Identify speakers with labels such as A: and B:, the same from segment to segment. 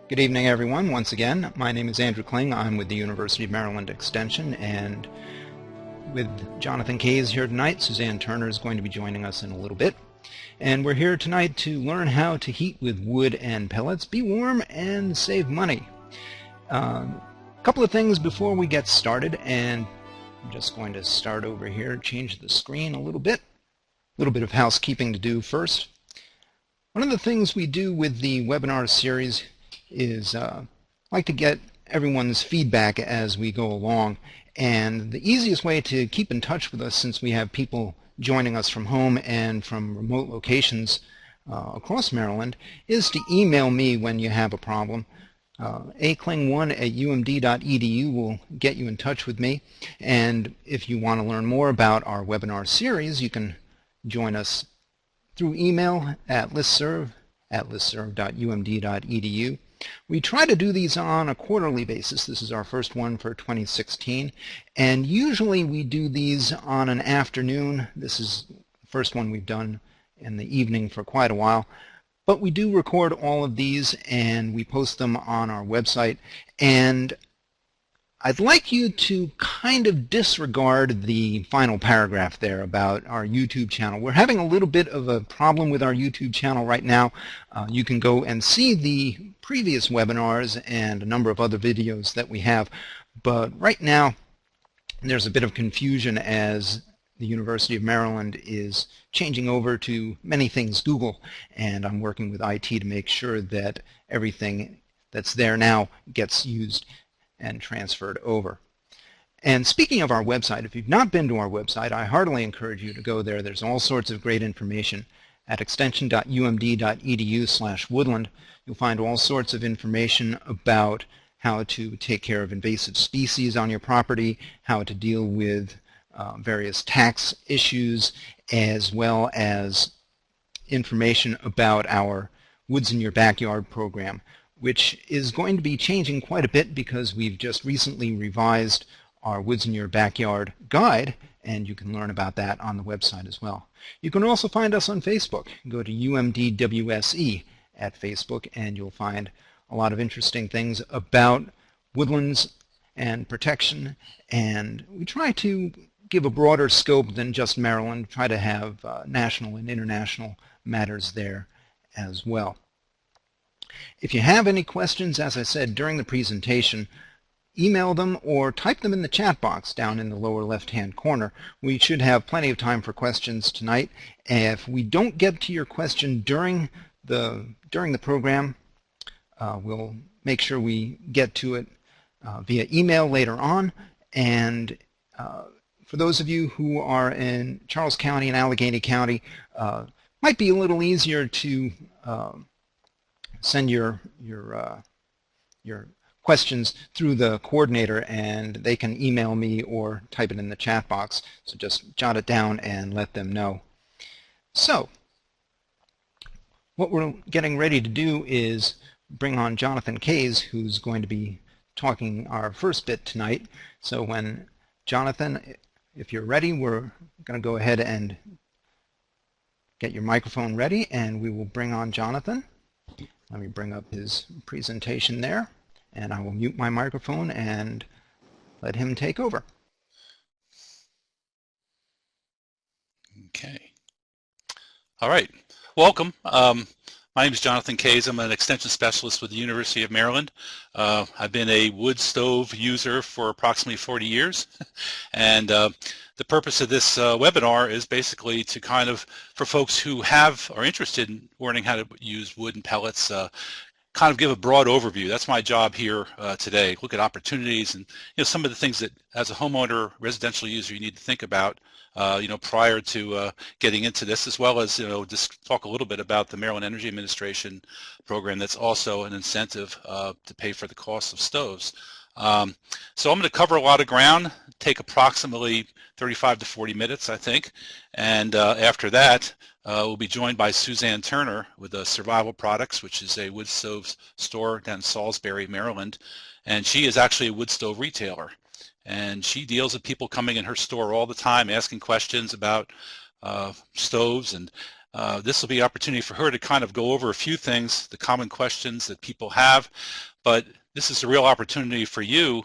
A: Good evening, everyone. Once again, my name is Andrew Kling. I'm with the University of Maryland Extension, and with Jonathan Kays here tonight, Suzanne Turner is going to be joining us in a little bit. And we're here tonight to learn how to heat with wood and pellets, be warm, and save money. A couple of things before we get started, and I'm just going to start over here, change the screen a little bit of housekeeping to do first. One of the things we do with the webinar series is like to get everyone's feedback as we go along, and the easiest way to keep in touch with us, since we have people joining us from home and from remote locations across Maryland, is to email me when you have a problem. akling1@umd.edu will get you in touch with me, and if you want to learn more about our webinar series, you can join us through email at listserv@listserv.umd.edu. We try to do these on a quarterly basis. This is our first one for 2016, and usually we do these on an afternoon. This is the first one we've done in the evening for quite a while, but we do record all of these and we post them on our website. And I'd like you to kind of disregard the final paragraph there about our YouTube channel. We're having a little bit of a problem with our YouTube channel right now. You can go and see the previous webinars and a number of other videos that we have, but right now there's a bit of confusion as the University of Maryland is changing over to many things Google, and I'm working with IT to make sure that everything that's there now gets used and transferred over. And speaking of our website, if you've not been to our website, I heartily encourage you to go there. There's all sorts of great information at extension.umd.edu/woodland. You'll find all sorts of information about how to take care of invasive species on your property, how to deal with various tax issues, as well as information about our Woods in Your Backyard program, which is going to be changing quite a bit because we've just recently revised our Woods in Your Backyard guide, and you can learn about that on the website as well. You can also find us on Facebook. Go to UMD-WSE at Facebook, and you'll find a lot of interesting things about woodlands and protection, and we try to give a broader scope than just Maryland, try to have national and international matters there as well. If you have any questions, as I said, during the presentation, email them or type them in the chat box down in the lower left-hand corner. We should have plenty of time for questions tonight. If we don't get to your question during the program, we'll make sure we get to it via email later on. And for those of you who are in Charles County and Allegheny County, might be a little easier to send your questions through the coordinator, and they can email me or type it in the chat box. So just jot it down and let them know. So what we're getting ready to do is bring on Jonathan Kays, who's going to be talking our first bit tonight. So when Jonathan, if you're ready, we're going to go ahead and get your microphone ready, and we will bring on Jonathan. Let me bring up his presentation there, and I will mute my microphone and let him take over.
B: Okay. All right. Welcome. My name is Jonathan Kays. I'm an extension specialist with the University of Maryland. I've been a wood stove user for approximately 40 years, and the purpose of this webinar is basically to kind of, for folks who are interested in learning how to use wood and pellets, kind of give a broad overview. That's my job here today. Look at opportunities and some of the things that, as a homeowner, residential user, you need to think about prior to getting into this, as well as just talk a little bit about the Maryland Energy Administration program that's also an incentive to pay for the cost of stoves. So I'm going to cover a lot of ground, take approximately 35 to 40 minutes, I think, and after that we'll be joined by Suzanne Turner with Survival Products, which is a wood stove store down in Salisbury, Maryland, and she is actually a wood stove retailer, and she deals with people coming in her store all the time asking questions about stoves, and This will be an opportunity for her to kind of go over a few things, the common questions that people have, but this is a real opportunity for you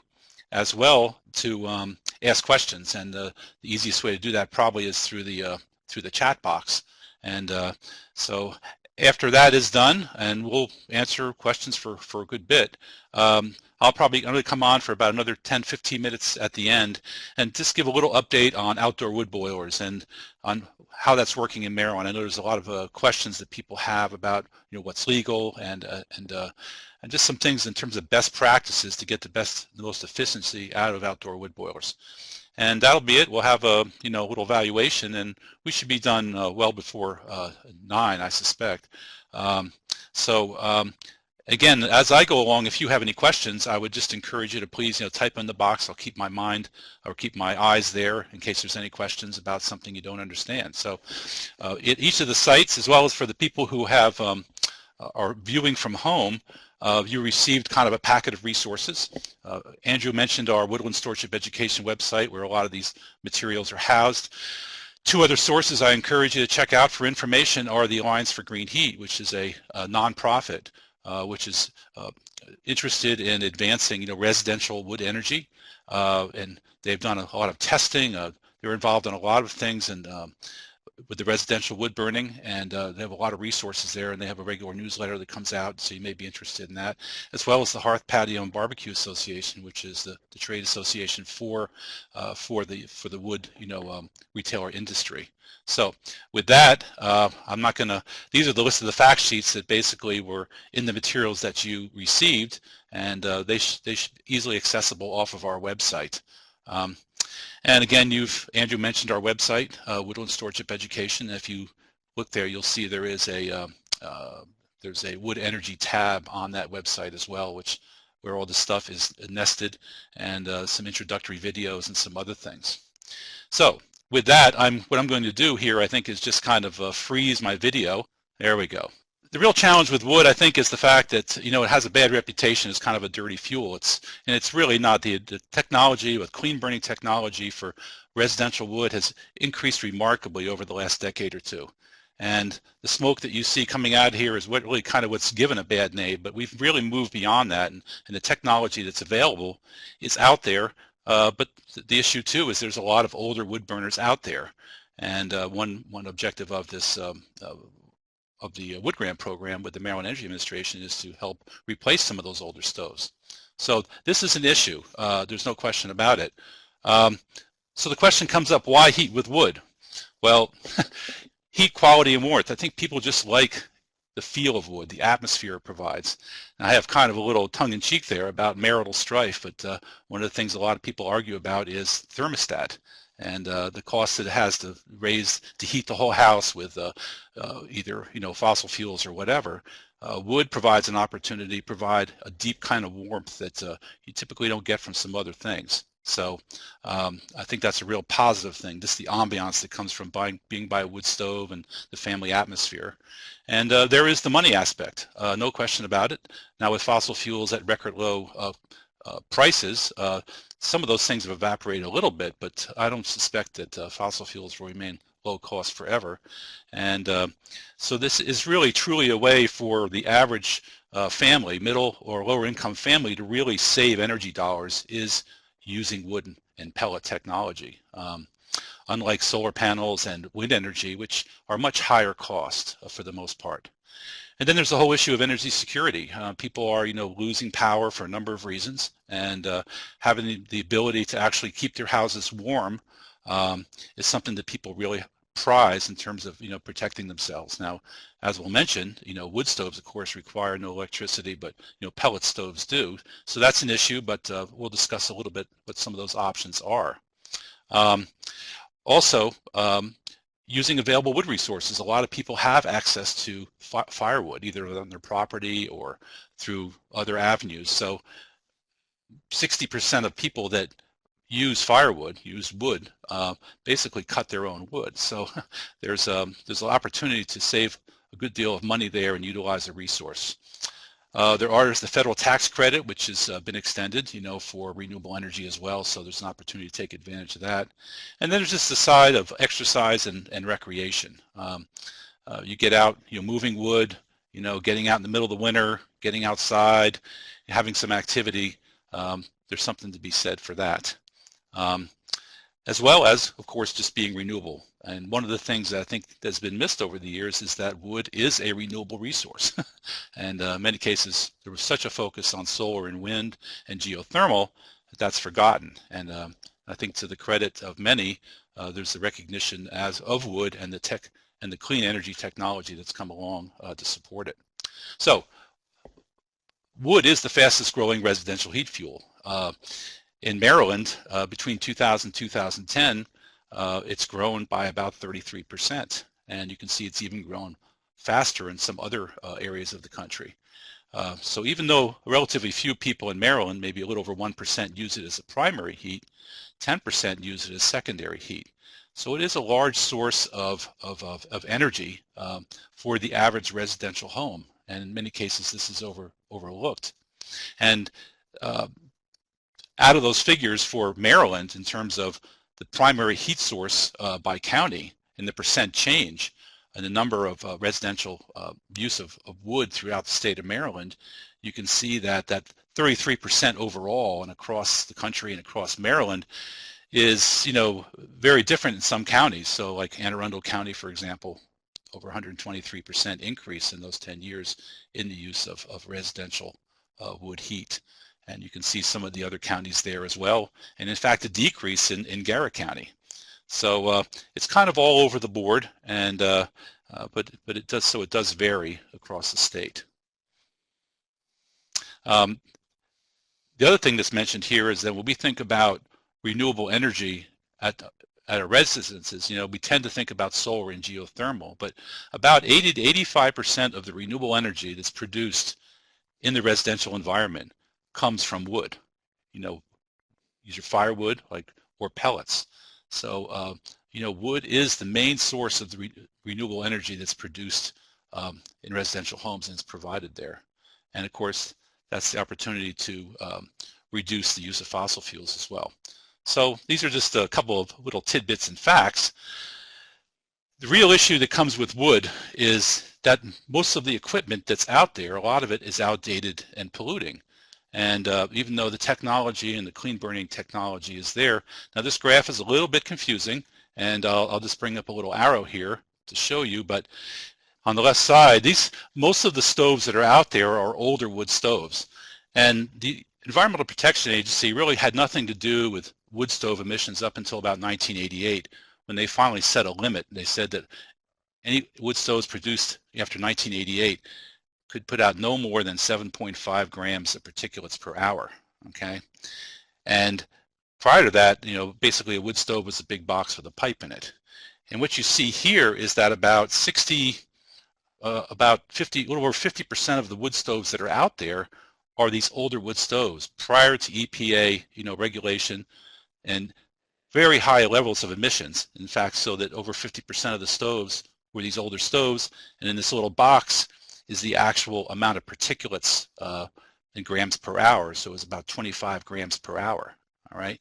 B: as well to ask questions, and the easiest way to do that probably is through the chat box. And so after that is done, and we'll answer questions for a good bit, I'm going to come on for about another 10-15 minutes at the end and just give a little update on outdoor wood boilers and on how that's working in Maryland. I know there's a lot of questions that people have about what's legal and just some things in terms of best practices to get the most efficiency out of outdoor wood boilers. And that'll be it. We'll have a little evaluation, and we should be done well before 9, I suspect. Again, as I go along, if you have any questions, I would just encourage you to please type in the box. I'll keep my eyes there in case there's any questions about something you don't understand. So at each of the sites, as well as for the people who have are viewing from home, you received kind of a packet of resources. Andrew mentioned our Woodland Stewardship Education website, where a lot of these materials are housed. 2 other sources I encourage you to check out for information are the Alliance for Green Heat, which is a nonprofit which is interested in advancing residential wood energy, and they've done a lot of testing. They're involved in a lot of things and with the residential wood burning, and they have a lot of resources there, and they have a regular newsletter that comes out, so you may be interested in that, as well as the Hearth, Patio, and Barbecue Association, which is the trade association for the wood retailer industry. So with that, I'm not going to, these are the list of the fact sheets that basically were in the materials that you received, and they should be easily accessible off of our website. And again, Andrew mentioned our website, Woodland Stewardship Education. If you look there, you'll see there's a wood energy tab on that website as well, where all the stuff is nested, and some introductory videos and some other things. So with that, what I'm going to do here, I think, is just kind of freeze my video. There we go. The real challenge with wood, I think, is the fact that it has a bad reputation as kind of a dirty fuel. It's really not. The technology, with clean burning technology for residential wood, has increased remarkably over the last decade or two. And the smoke that you see coming out here is what's given a bad name. But we've really moved beyond that, and the technology that's available is out there. But the issue too is there's a lot of older wood burners out there, and one objective of this. Of the Wood Grant program with the Maryland Energy Administration is to help replace some of those older stoves. So this is an issue. There's no question about it. So the question comes up, why heat with wood? Well, heat, quality, and warmth. I think people just like the feel of wood, the atmosphere it provides. And I have kind of a little tongue-in-cheek there about marital strife, but one of the things a lot of people argue about is thermostat, and the cost that it has to heat the whole house with either fossil fuels or whatever. Wood provides an opportunity to provide a deep kind of warmth that you typically don't get from some other things. So I think that's a real positive thing, just the ambiance that comes from being by a wood stove and the family atmosphere. And there is the money aspect, no question about it. Now with fossil fuels at record low prices, some of those things have evaporated a little bit, but I don't suspect that fossil fuels will remain low cost forever. And so this is really truly a way for the average family, middle or lower income family, to really save energy dollars, is using wood and pellet technology. Unlike solar panels and wind energy, which are much higher cost for the most part. And then there's the whole issue of energy security. People are, losing power for a number of reasons, and having the ability to actually keep their houses warm is something that people really prize in terms of, protecting themselves. Now, as we'll mention, wood stoves, of course, require no electricity, but, pellet stoves do. So that's an issue, but we'll discuss a little bit what some of those options are. Also, using available wood resources. A lot of people have access to firewood, either on their property or through other avenues. So 60% of people that use wood, basically cut their own wood. So there's an opportunity to save a good deal of money there and utilize a resource. There's the federal tax credit, which has been extended, for renewable energy as well. So there's an opportunity to take advantage of that. And then there's just the side of exercise and recreation. you get out, moving wood, getting out in the middle of the winter, getting outside, having some activity. There's something to be said for that. As well as, of course, just being renewable. And one of the things that I think that's been missed over the years is that wood is a renewable resource. And in many cases, there was such a focus on solar and wind and geothermal that that's forgotten. And I think to the credit of many, there's the recognition of wood and the clean energy technology that's come along to support it. So wood is the fastest growing residential heat fuel. In Maryland, between 2000 and 2010, it's grown by about 33%. And you can see it's even grown faster in some other areas of the country. So even though relatively few people in Maryland, maybe a little over 1%, use it as a primary heat, 10% use it as secondary heat. So it is a large source of energy for the average residential home. And in many cases, this is overlooked. And out of those figures for Maryland, in terms of the primary heat source by county and the percent change and the number of residential use of wood throughout the state of Maryland, you can see that 33% overall and across the country and across Maryland is, very different in some counties. So like Anne Arundel County, for example, over 123% increase in those 10 years in the use of residential wood heat. And you can see some of the other counties there as well. And in fact, a decrease in Garrett County. So it's kind of all over the board, and but it does vary across the state. The other thing that's mentioned here is that when we think about renewable energy at our residences, we tend to think about solar and geothermal, but about 80 to 85% of the renewable energy that's produced in the residential environment comes from wood. Use your firewood or pellets. So wood is the main source of the renewable energy that's produced in residential homes and is provided there. And of course, that's the opportunity to reduce the use of fossil fuels as well. So these are just a couple of little tidbits and facts. The real issue that comes with wood is that most of the equipment that's out there, a lot of it is outdated and polluting. And even though the technology and the clean burning technology is there, now this graph is a little bit confusing, and I'll just bring up a little arrow here to show you, but on the left side, most of the stoves that are out there are older wood stoves. And the Environmental Protection Agency really had nothing to do with wood stove emissions up until about 1988, when they finally set a limit. They said that any wood stoves produced after 1988 could put out no more than 7.5 grams of particulates per hour, okay? And prior to that, basically a wood stove was a big box with a pipe in it. And what you see here is that about 50, a little over 50% of the wood stoves that are out there are these older wood stoves prior to EPA, regulation and very high levels of emissions. In fact, so that over 50% of the stoves were these older stoves, and in this little box is the actual amount of particulates in grams per hour. So it's about 25 grams per hour, all right?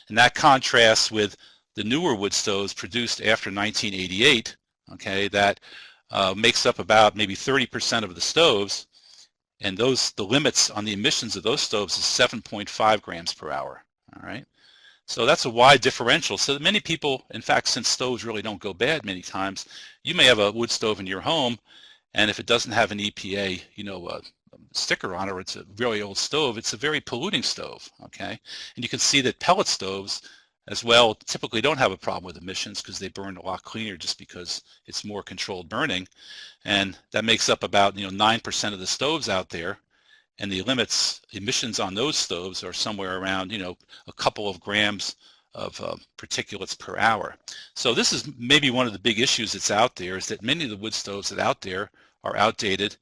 B: And that contrasts with the newer wood stoves produced after 1988, okay, that makes up about maybe 30% of the stoves, and the limits on the emissions of those stoves is 7.5 grams per hour, all right? So that's a wide differential. So that many people, in fact, since stoves really don't go bad many times, you may have a wood stove in your home, and if it doesn't have an EPA, sticker on it, or it's a really old stove, it's a very polluting stove, okay? And you can see that pellet stoves as well typically don't have a problem with emissions because they burn a lot cleaner just because it's more controlled burning. And that makes up about 9% of the stoves out there. And the emissions on those stoves are somewhere around, a couple of grams of particulates per hour. So this is maybe one of the big issues that's out there, is that many of the wood stoves that are out there are outdated,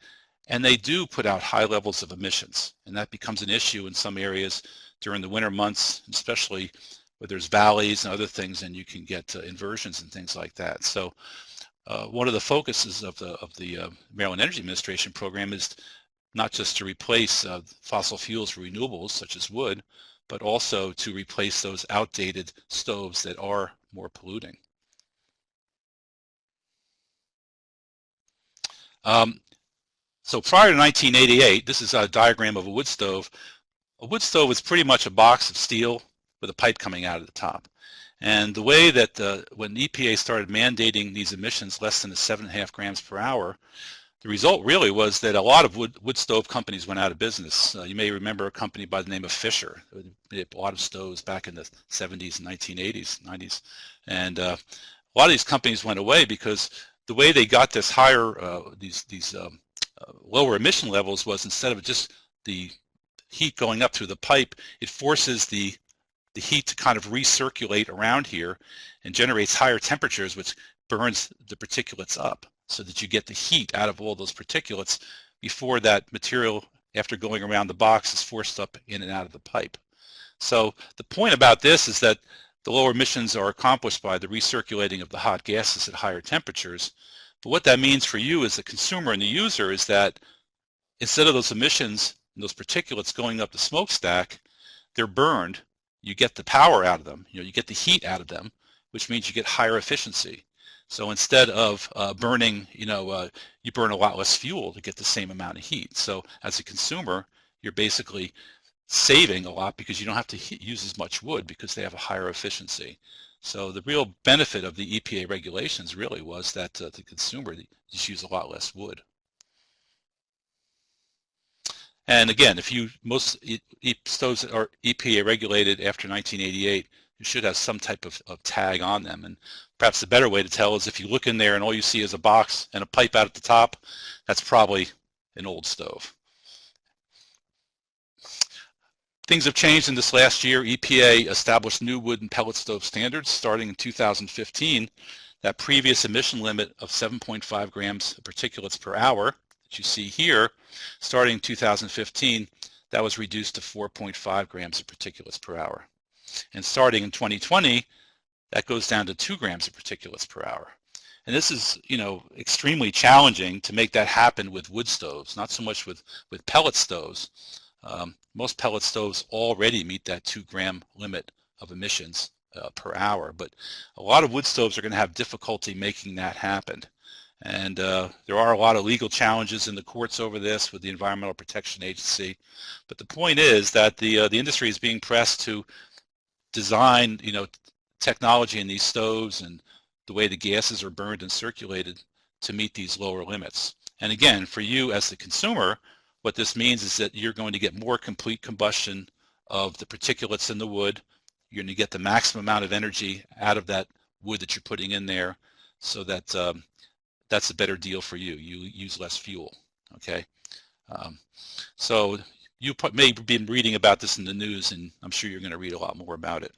B: and they do put out high levels of emissions. And that becomes an issue in some areas during the winter months, especially where there's valleys and other things, and you can get inversions and things like that. So one of the focuses of the Maryland Energy Administration program is not just to replace fossil fuels for renewables such as wood, but also to replace those outdated stoves that are more polluting. So prior to 1988, this is a diagram of a wood stove. A wood stove is pretty much a box of steel with a pipe coming out of the top. And the way that when EPA started mandating these emissions less than 7.5 grams per hour, the result really was that a lot of wood stove companies went out of business. You may remember a company by the name of Fisher. They had a lot of stoves back in the 70s and 1980s, 90s. And a lot of these companies went away because the way they got this higher, these lower emission levels was instead of just the heat going up through the pipe, it forces the heat to kind of recirculate around here and generates higher temperatures, which burns the particulates up so that you get the heat out of all those particulates before that material, after going around the box, is forced up in and out of the pipe. So the point about this is that the lower emissions are accomplished by the recirculating of the hot gases at higher temperatures. But what that means for you as the consumer and the user is that instead of those emissions and those particulates going up the smokestack, they're burned. You get the power out of them, you get the heat out of them, which means you get higher efficiency. So instead of burning, you burn a lot less fuel to get the same amount of heat. So as a consumer, you're basically saving a lot because you don't have to use as much wood because they have a higher efficiency. So the real benefit of the EPA regulations really was that the consumer just use a lot less wood. And again, if most stoves that are EPA regulated after 1988, you should have some type of tag on them. And perhaps the better way to tell is if you look in there and all you see is a box and a pipe out at the top, that's probably an old stove. Things have changed in this last year. EPA established new wood and pellet stove standards starting in 2015. That previous emission limit of 7.5 grams of particulates per hour that you see here, starting in 2015, that was reduced to 4.5 grams of particulates per hour. And starting in 2020, that goes down to 2 grams of particulates per hour. And this is, extremely challenging to make that happen with wood stoves, not so much with pellet stoves. Most pellet stoves already meet that 2-gram limit of emissions per hour, but a lot of wood stoves are going to have difficulty making that happen. And there are a lot of legal challenges in the courts over this with the Environmental Protection Agency. But the point is that the industry is being pressed to design, technology in these stoves and the way the gases are burned and circulated to meet these lower limits. And again, for you as the consumer, what this means is that you're going to get more complete combustion of the particulates in the wood. You're going to get the maximum amount of energy out of that wood that you're putting in there, so that that's a better deal for you. You use less fuel, okay? So you may have been reading about this in the news, and I'm sure you're going to read a lot more about it.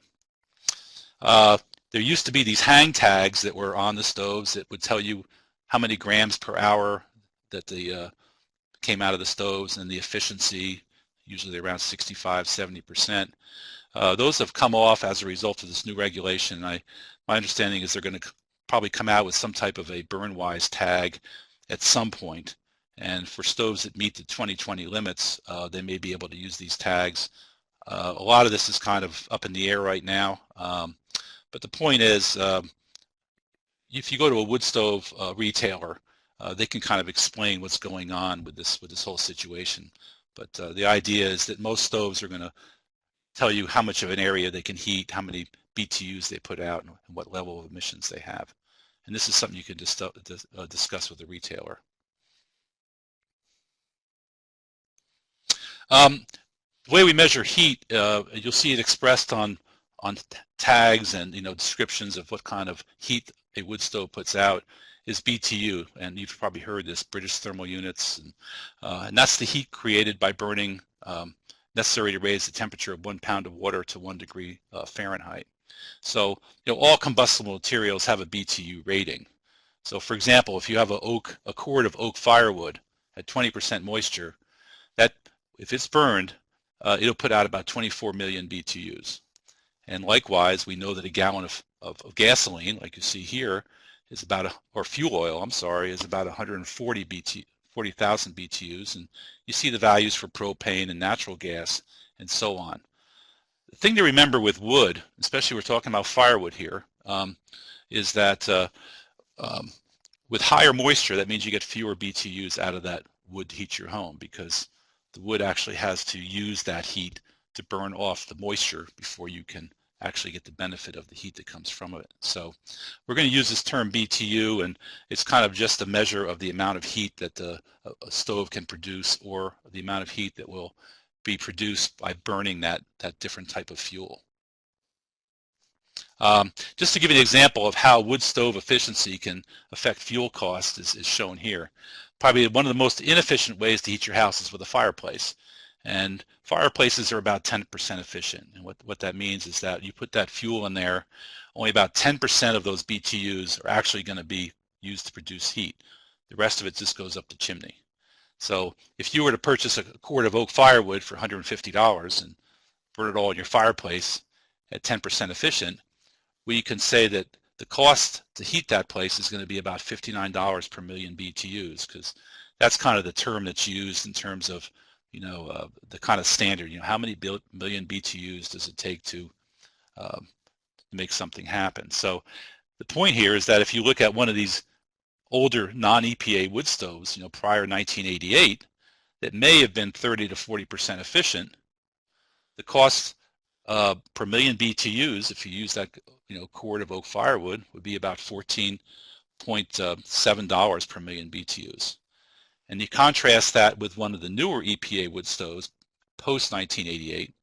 B: There used to be these hang tags that were on the stoves that would tell you how many grams per hour that the came out of the stoves and the efficiency, usually around 65–70%. Those have come off as a result of this new regulation. My understanding is they're going to probably come out with some type of a Burnwise tag at some point. And for stoves that meet the 2020 limits, they may be able to use these tags. A lot of this is kind of up in the air right now. But the point is, if you go to a wood stove retailer, they can kind of explain what's going on with this whole situation. But the idea is that most stoves are going to tell you how much of an area they can heat, how many BTUs they put out, and what level of emissions they have. And this is something you can discuss with the retailer. The way we measure heat, you'll see it expressed on tags and descriptions of what kind of heat a wood stove puts out is BTU, and you've probably heard this, British thermal units, and that's the heat created by burning necessary to raise the temperature of 1 pound of water to 1 degree Fahrenheit. So all combustible materials have a BTU rating. So for example, if you have a cord of oak firewood at 20% moisture, that if it's burned, it'll put out about 24 million BTUs. And likewise, we know that a gallon of gasoline, like you see here, is about, or fuel oil, I'm sorry, is about 40,000 BTUs. And you see the values for propane and natural gas and so on. The thing to remember with wood, especially we're talking about firewood here, is that With higher moisture, that means you get fewer BTUs out of that wood to heat your home, because the wood actually has to use that heat to burn off the moisture before you can actually get the benefit of the heat that comes from it. So we're going to use this term BTU, and it's kind of just a measure of the amount of heat that a stove can produce, or the amount of heat that will be produced by burning that different type of fuel. Just to give you an example of how wood stove efficiency can affect fuel cost is shown here. Probably one of the most inefficient ways to heat your house is with a fireplace. And fireplaces are about 10% efficient. And what that means is that you put that fuel in there, only about 10% of those BTUs are actually going to be used to produce heat. The rest of it just goes up the chimney. So if you were to purchase a quart of oak firewood for $150 and burn it all in your fireplace at 10% efficient, we can say that the cost to heat that place is going to be about $59 per million BTUs, because that's kind of the term that's used in terms of, the kind of standard. How many million BTUs does it take to make something happen? So the point here is that if you look at one of these older non-EPA wood stoves, prior 1988, that may have been 30 to 40% efficient, the cost per million BTUs, if you use that quart of oak firewood, would be about $14.7 per million BTUs. And you contrast that with one of the newer EPA wood stoves post 1988,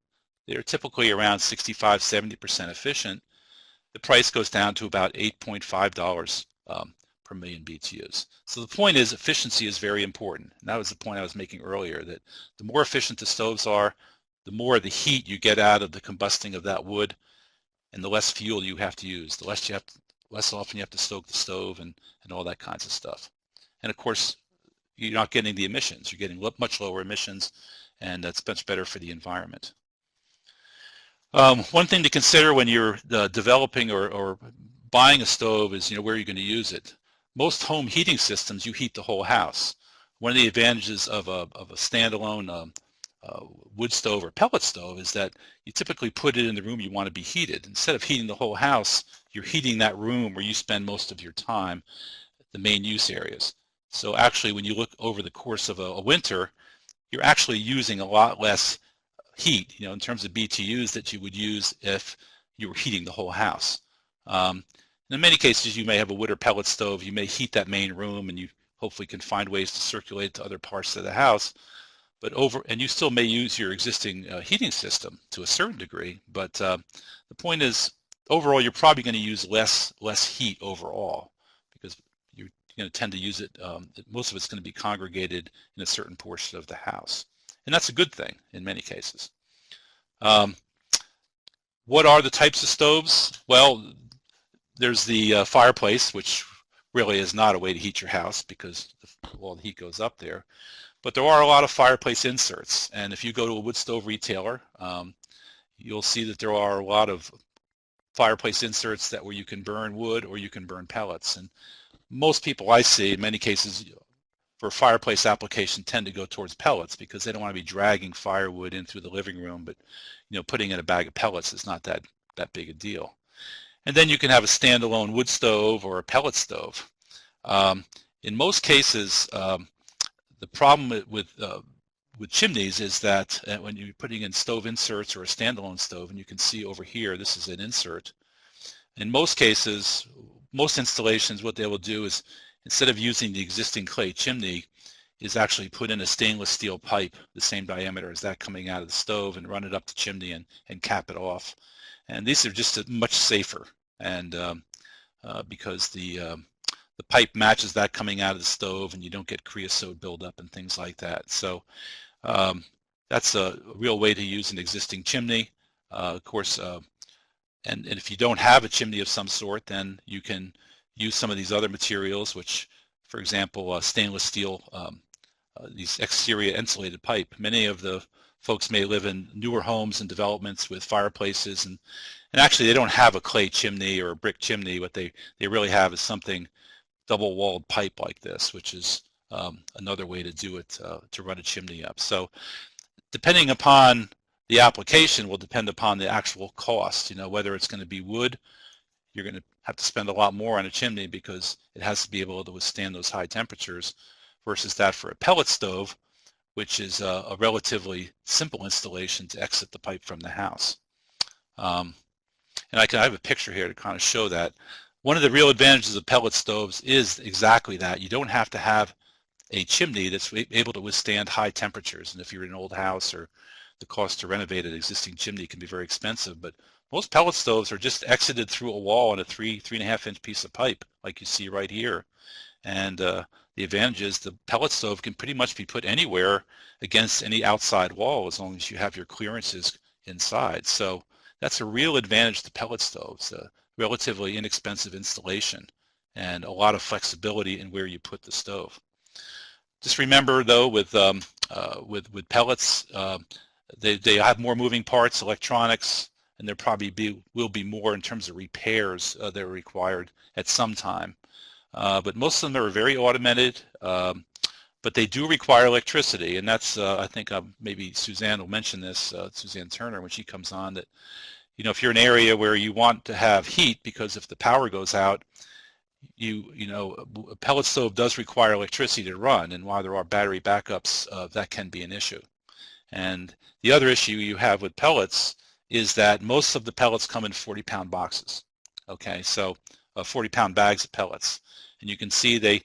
B: they're typically around 65–70% efficient. The price goes down to about $8.5 per million BTUs. So the point is, efficiency is very important. And that was the point I was making earlier, that the more efficient the stoves are, the more the heat you get out of the combusting of that wood, and the less fuel you have to use, the less often you have to stoke the stove and all that kinds of stuff. And of course, you're not getting the emissions. You're getting much lower emissions, and that's much better for the environment. One thing to consider when you're developing or buying a stove is where you're going to use it. Most home heating systems, you heat the whole house. One of the advantages of a standalone wood stove or pellet stove is that you typically put it in the room you want to be heated. Instead of heating the whole house, you're heating that room where you spend most of your time, the main use areas. So actually, when you look over the course of a winter, you're actually using a lot less heat, in terms of BTUs, that you would use if you were heating the whole house. In many cases, you may have a wood or pellet stove. You may heat that main room, and you hopefully can find ways to circulate to other parts of the house. And you still may use your existing heating system to a certain degree. But the point is, overall, you're probably going to use less heat overall, because you're going to tend to use it. Most of it's going to be congregated in a certain portion of the house, and that's a good thing in many cases. What are the types of stoves? Well, there's the fireplace, which really is not a way to heat your house because all the heat goes up there. But there are a lot of fireplace inserts, and if you go to a wood stove retailer, you'll see that there are a lot of fireplace inserts where you can burn wood or you can burn pellets. And most people I see, in many cases, for fireplace application, tend to go towards pellets because they don't want to be dragging firewood in through the living room. But putting in a bag of pellets is not that big a deal. And then you can have a standalone wood stove or a pellet stove. In most cases, the problem with chimneys is that when you're putting in stove inserts or a standalone stove, and you can see over here, this is an insert. In most cases, most installations, what they will do is, instead of using the existing clay chimney, is actually put in a stainless steel pipe, the same diameter as that coming out of the stove, and run it up the chimney and cap it off. And these are just much safer, and because the pipe matches that coming out of the stove, and you don't get creosote buildup and things like that. So that's a real way to use an existing chimney. Of course, and if you don't have a chimney of some sort, then you can use some of these other materials, which, for example, stainless steel, these exterior insulated pipe. Many of the folks may live in newer homes and developments with fireplaces, and actually they don't have a clay chimney or a brick chimney. What they really have is something double-walled pipe like this, which is another way to do it, to run a chimney up. So depending upon the application will depend upon the actual cost, whether it's going to be wood you're going to have to spend a lot more on a chimney because it has to be able to withstand those high temperatures, versus that for a pellet stove, which is a relatively simple installation to exit the pipe from the house. And I have a picture here to kind of show that. One of the real advantages of pellet stoves is exactly that. You don't have to have a chimney that's able to withstand high temperatures. And if you're in an old house, or the cost to renovate an existing chimney can be very expensive, but most pellet stoves are just exited through a wall on a 3.5 inch piece of pipe, like you see right here. And the advantage is the pellet stove can pretty much be put anywhere against any outside wall as long as you have your clearances inside. So that's a real advantage to pellet stoves, a relatively inexpensive installation and a lot of flexibility in where you put the stove. Just remember though, with pellets, they have more moving parts, electronics, and there probably will be more in terms of repairs that are required at some time. But most of them are very automated, but they do require electricity, and that's I think maybe Suzanne will mention this, Suzanne Turner, when she comes on, that if you're in an area where you want to have heat, because if the power goes out, a pellet stove does require electricity to run, and while there are battery backups, that can be an issue. And the other issue you have with pellets is that most of the pellets come in 40-pound boxes. Okay, so 40-pound bags of pellets, and you can see they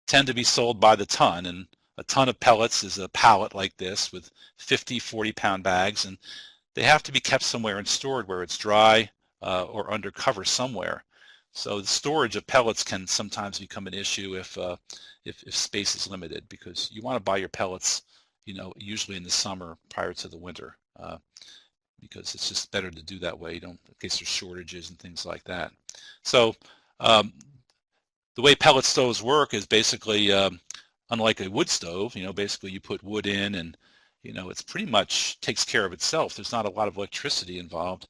B: tend to be sold by the ton, and a ton of pellets is a pallet like this with 50 40-pound bags, and they have to be kept somewhere and stored where it's dry or under cover somewhere. So the storage of pellets can sometimes become an issue if space is limited, because you want to buy your pellets, usually in the summer prior to the winter, because it's just better to do that way. In case there's shortages and things like that. So the way pellet stoves work is basically unlike a wood stove. Basically you put wood in, and it's pretty much takes care of itself. There's not a lot of electricity involved.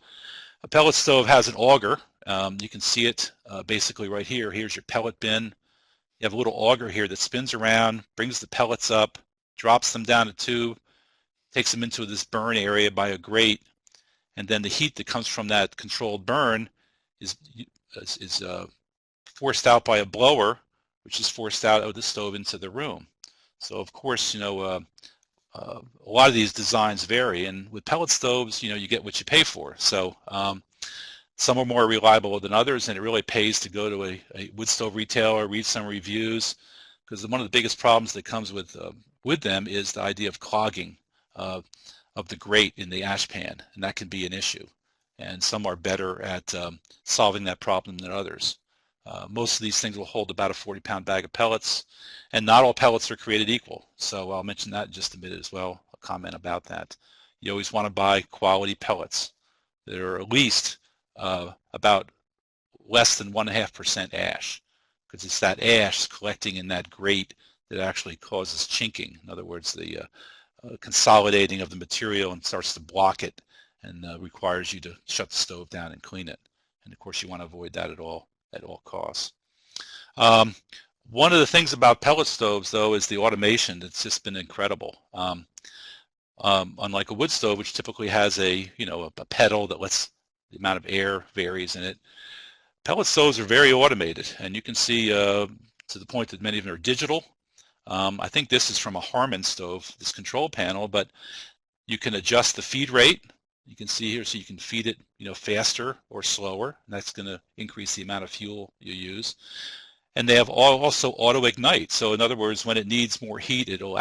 B: A pellet stove has an auger. You can see it basically right here. Here's your pellet bin. You have a little auger here that spins around, brings the pellets up, drops them down a tube, takes them into this burn area by a grate, and then the heat that comes from that controlled burn is forced out by a blower, which is forced out of the stove into the room. So of course, a lot of these designs vary, and with pellet stoves, you get what you pay for. So some are more reliable than others, and it really pays to go to a wood stove retailer, read some reviews, because one of the biggest problems that comes with them is the idea of clogging of the grate in the ash pan, and that can be an issue. And some are better at solving that problem than others. Most of these things will hold about a 40-pound bag of pellets, and not all pellets are created equal. So I'll mention that in just a minute as well, a comment about that. You always want to buy quality pellets that are at least about less than 1.5% ash, because it's that ash collecting in that grate that actually causes chinking. In other words, the consolidating of the material and starts to block it, and requires you to shut the stove down and clean it. And of course you want to avoid that at all costs. One of the things about pellet stoves, though, is the automation. It's just been incredible. Unlike a wood stove, which typically has a pedal that lets the amount of air varies in it, pellet stoves are very automated, and you can see to the point that many of them are digital. I think this is from a Harman stove, this control panel, but you can adjust the feed rate. You can see here, so you can feed it, faster or slower, and that's going to increase the amount of fuel you use. And they have also auto ignite. So in other words, when it needs more heat, it'll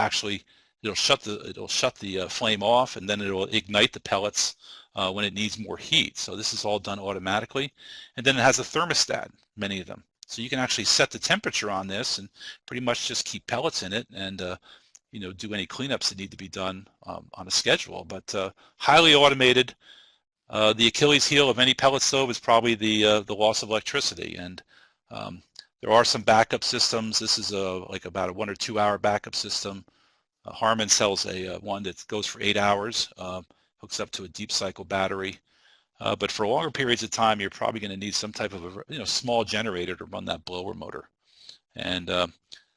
B: shut the flame off, and then it'll ignite the pellets when it needs more heat. So this is all done automatically. And then it has a thermostat, many of them. So you can actually set the temperature on this and pretty much just keep pellets in it, and do any cleanups that need to be done on a schedule. But highly automated. The Achilles heel of any pellet stove is probably the loss of electricity, and there are some backup systems. This is like about a 1 or 2 hour backup system. Harman sells one that goes for 8 hours, hooks up to a deep cycle battery. But for longer periods of time, you're probably going to need some type of a small generator to run that blower motor. And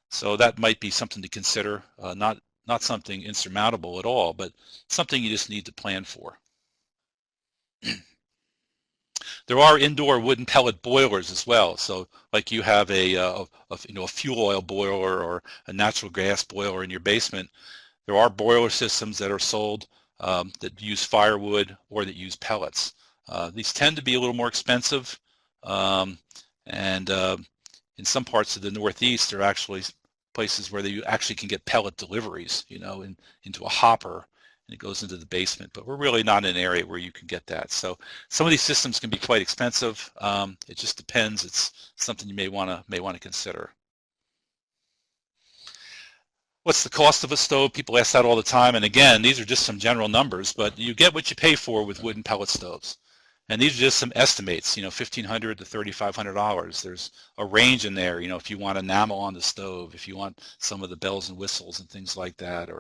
B: so that might be something to consider, not something insurmountable at all, but something you just need to plan for. There are indoor wooden pellet boilers as well. So like you have a fuel oil boiler or a natural gas boiler in your basement, there are boiler systems that are sold that use firewood or that use pellets. These tend to be a little more expensive, and in some parts of the Northeast, there are actually places where you actually can get pellet deliveries, into a hopper, and it goes into the basement. But we're really not in an area where you can get that. So some of these systems can be quite expensive. It just depends. It's something you may want to consider. What's the cost of a stove? People ask that all the time. And again, these are just some general numbers, but you get what you pay for with wooden pellet stoves. And these are just some estimates, $1,500 to $3,500. There's a range in there, if you want enamel on the stove, if you want some of the bells and whistles and things like that,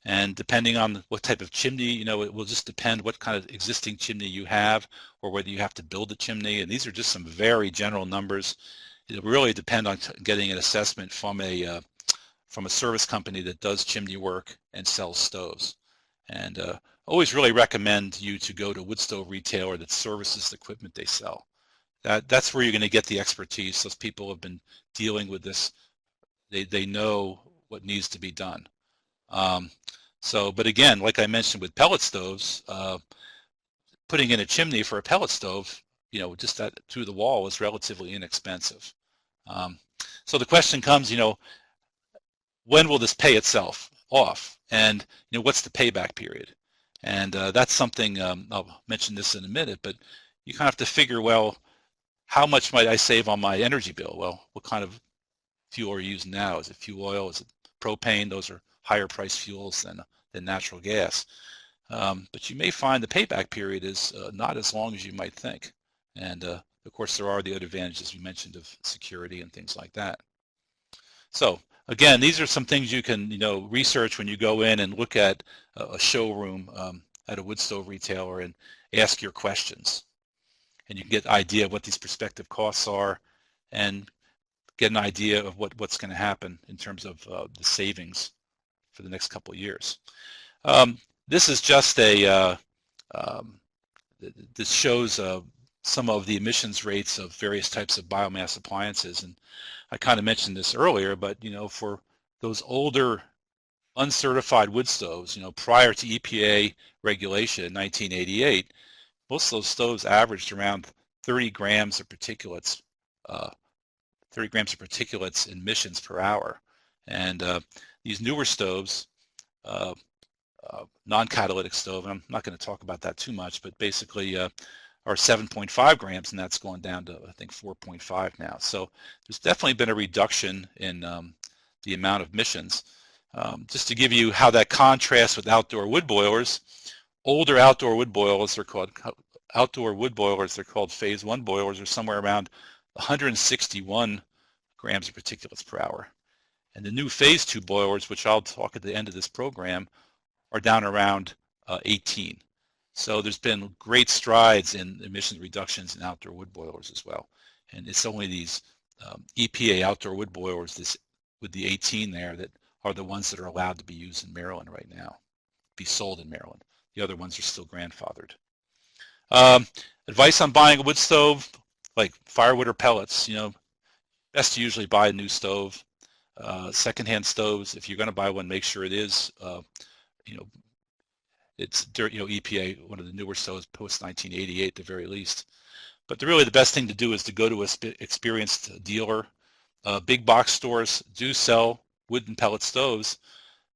B: and depending on what type of chimney, it will just depend what kind of existing chimney you have or whether you have to build a chimney. And these are just some very general numbers. It'll really depend on getting an assessment from a service company that does chimney work and sells stoves. And always really recommend you to go to a wood stove retailer that services the equipment they sell. That's where you're going to get the expertise. Those people have been dealing with this. They know what needs to be done. But again, like I mentioned with pellet stoves, putting in a chimney for a pellet stove, just that through the wall is relatively inexpensive. So the question comes, when will this pay itself off? And what's the payback period? And that's something, I'll mention this in a minute, but you kind of have to figure, well, how much might I save on my energy bill? Well, what kind of fuel are you using now? Is it fuel oil? Is it propane? Those are higher price fuels than natural gas. But you may find the payback period is not as long as you might think. And of course, there are the other advantages we mentioned of security and things like that. So again, these are some things you can research when you go in and look at a showroom at a wood stove retailer and ask your questions. And you can get an idea of what these prospective costs are and get an idea of what's going to happen in terms of the savings for the next couple of years. This is just this shows some of the emissions rates of various types of biomass appliances. And I kind of mentioned this earlier, but for those older uncertified wood stoves, prior to EPA regulation in 1988, most of those stoves averaged around 30 grams of particulates, emissions per hour. And these newer stoves, non-catalytic stove, and I'm not going to talk about that too much, but basically are 7.5 grams, and that's gone down to, I think, 4.5 now. So there's definitely been a reduction in the amount of emissions. Just to give you how that contrasts with outdoor wood boilers, older outdoor wood boilers are called phase 1 boilers, are somewhere around 161 grams of particulates per hour. And the new phase 2 boilers, which I'll talk at the end of this program, are down around 18. So there's been great strides in emission reductions in outdoor wood boilers as well. And it's only these EPA outdoor wood boilers with the 18 there that are the ones that are allowed to be used in Maryland right now, be sold in Maryland. The other ones are still grandfathered. Advice on buying a wood stove, like firewood or pellets, best to usually buy a new stove. Secondhand stoves, if you're going to buy one, make sure it is, it's EPA, one of the newer stoves post 1988 at the very least. But really the best thing to do is to go to an experienced dealer. Big box stores do sell wooden pellet stoves.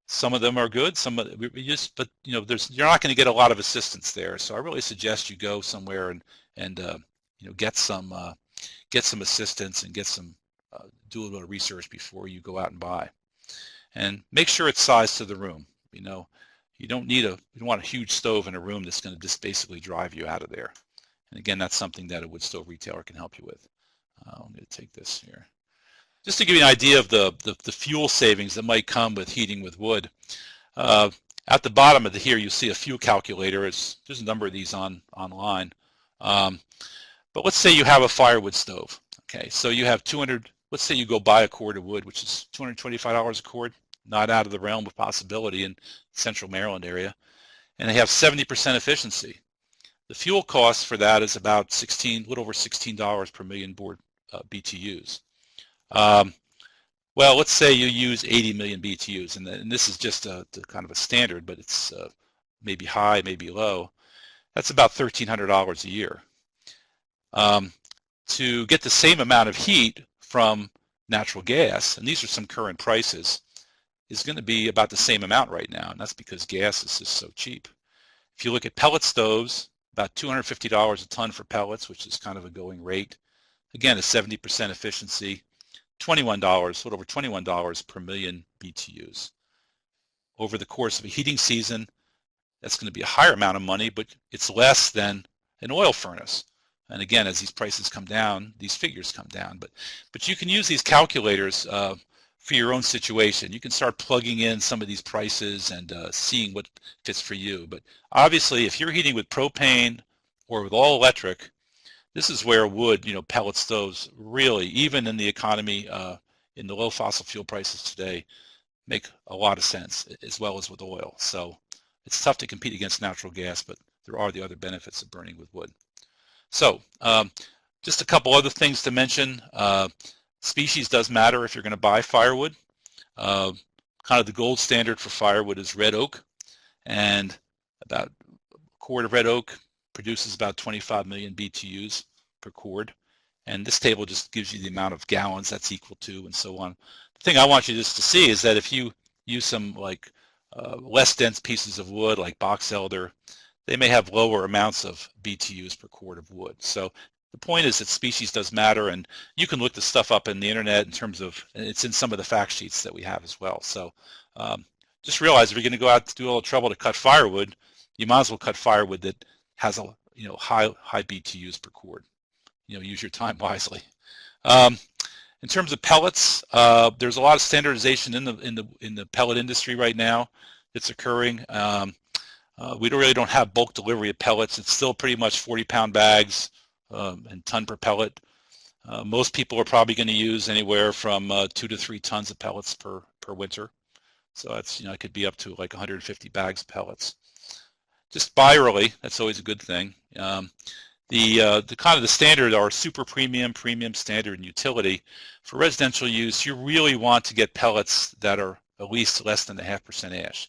B: Some of them are good. But you're not going to get a lot of assistance there. So I really suggest you go somewhere and get some assistance and do a little research before you go out and buy. And make sure it's sized to the room. You don't want a huge stove in a room that's going to just basically drive you out of there. And again, that's something that a wood stove retailer can help you with. I'm going to take this here. Just to give you an idea of the fuel savings that might come with heating with wood. At the bottom of here, you see a fuel calculator. There's a number of these online. But let's say you have a firewood stove. Okay, so you have 200, let's say you go buy a cord of wood, which is $225 a cord, not out of the realm of possibility in central Maryland area, and they have 70% efficiency. The fuel cost for that is about a little over $16 per million board BTUs. Well, let's say you use 80 million BTUs, and this is just kind of a standard, but it's maybe high, maybe low. That's about $1,300 a year. To get the same amount of heat from natural gas, and these are some current prices, is going to be about the same amount right now, and that's because gas is just so cheap. If you look at pellet stoves, about $250 a ton for pellets, which is kind of a going rate. Again, a 70% efficiency, $21, a little over $21 per million BTUs. Over the course of a heating season, that's going to be a higher amount of money, but it's less than an oil furnace. And again, as these prices come down, these figures come down. But you can use these calculators for your own situation. You can start plugging in some of these prices and seeing what fits for you. But obviously, if you're heating with propane or with all electric, this is where wood, pellet stoves really, even in the economy, in the low fossil fuel prices today, make a lot of sense, as well as with oil. So it's tough to compete against natural gas, but there are the other benefits of burning with wood. So just a couple other things to mention. Species does matter if you're going to buy firewood. Kind of the gold standard for firewood is red oak, and about a cord of red oak produces about 25 million BTUs per cord. And this table just gives you the amount of gallons that's equal to, and so on. The thing I want you just to see is that if you use some less dense pieces of wood like box elder, they may have lower amounts of BTUs per cord of wood. So the point is that species does matter, and you can look this stuff up in the internet in terms of, it's in some of the fact sheets that we have as well. So just realize if you're going to go out to do all the trouble to cut firewood, you might as well cut firewood that has a high BTUs per cord. Use your time wisely. In terms of pellets, there's a lot of standardization in the pellet industry right now that's occurring. We really don't have bulk delivery of pellets. It's still pretty much 40-pound bags and ton per pellet. Most people are probably going to use anywhere from 2 to 3 tons of pellets per winter. So that's, it could be up to like 150 bags of pellets. Just buy early. That's always a good thing. The kind of the standard are super premium, standard, and utility. For residential use, you really want to get pellets that are at least less than 0.5% ash.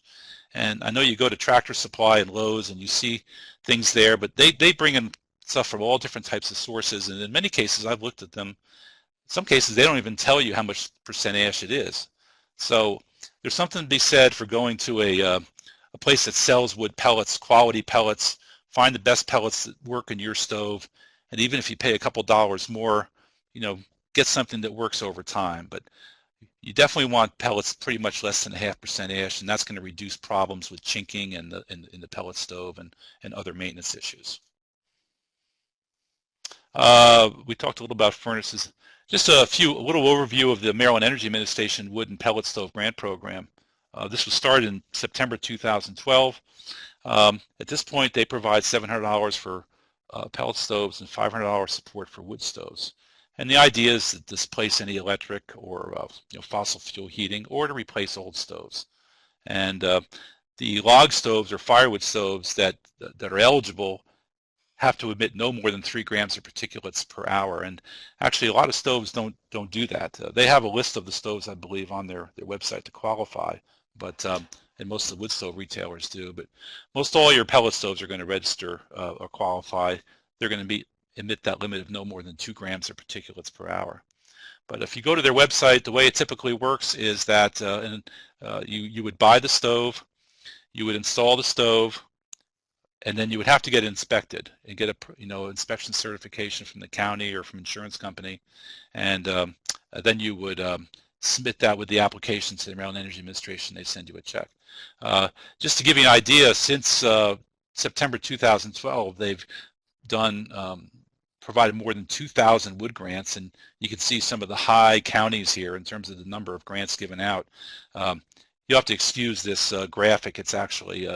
B: And I know you go to Tractor Supply and Lowe's and you see things there, but they bring in stuff from all different types of sources. And in many cases, I've looked at them. In some cases, they don't even tell you how much percent ash it is. So there's something to be said for going to a place that sells wood pellets, quality pellets, find the best pellets that work in your stove. And even if you pay a couple dollars more, get something that works over time. But you definitely want pellets pretty much less than 0.5% ash, and that's going to reduce problems with chinking in the pellet stove and other maintenance issues. We talked a little about furnaces. Just a little overview of the Maryland Energy Administration Wood and Pellet Stove Grant Program. This was started in September 2012. At this point, they provide $700 for pellet stoves and $500 support for wood stoves. And the idea is to displace any electric or fossil fuel heating, or to replace old stoves. And the log stoves or firewood stoves that are eligible have to emit no more than 3 grams of particulates per hour. And actually, a lot of stoves don't do that. They have a list of the stoves, I believe, on their website to qualify, but and most of the wood stove retailers do. But most all your pellet stoves are going to register or qualify. They're going to emit that limit of no more than 2 grams of particulates per hour. But if you go to their website, the way it typically works is that you would buy the stove, you would install the stove, and then you would have to get it inspected and get a inspection certification from the county or from insurance company, and then you would submit that with the application to the Maryland Energy Administration. They send you a check. Just to give you an idea, since September 2012, they've provided more than 2,000 wood grants, and you can see some of the high counties here in terms of the number of grants given out. You have to excuse this graphic. It's actually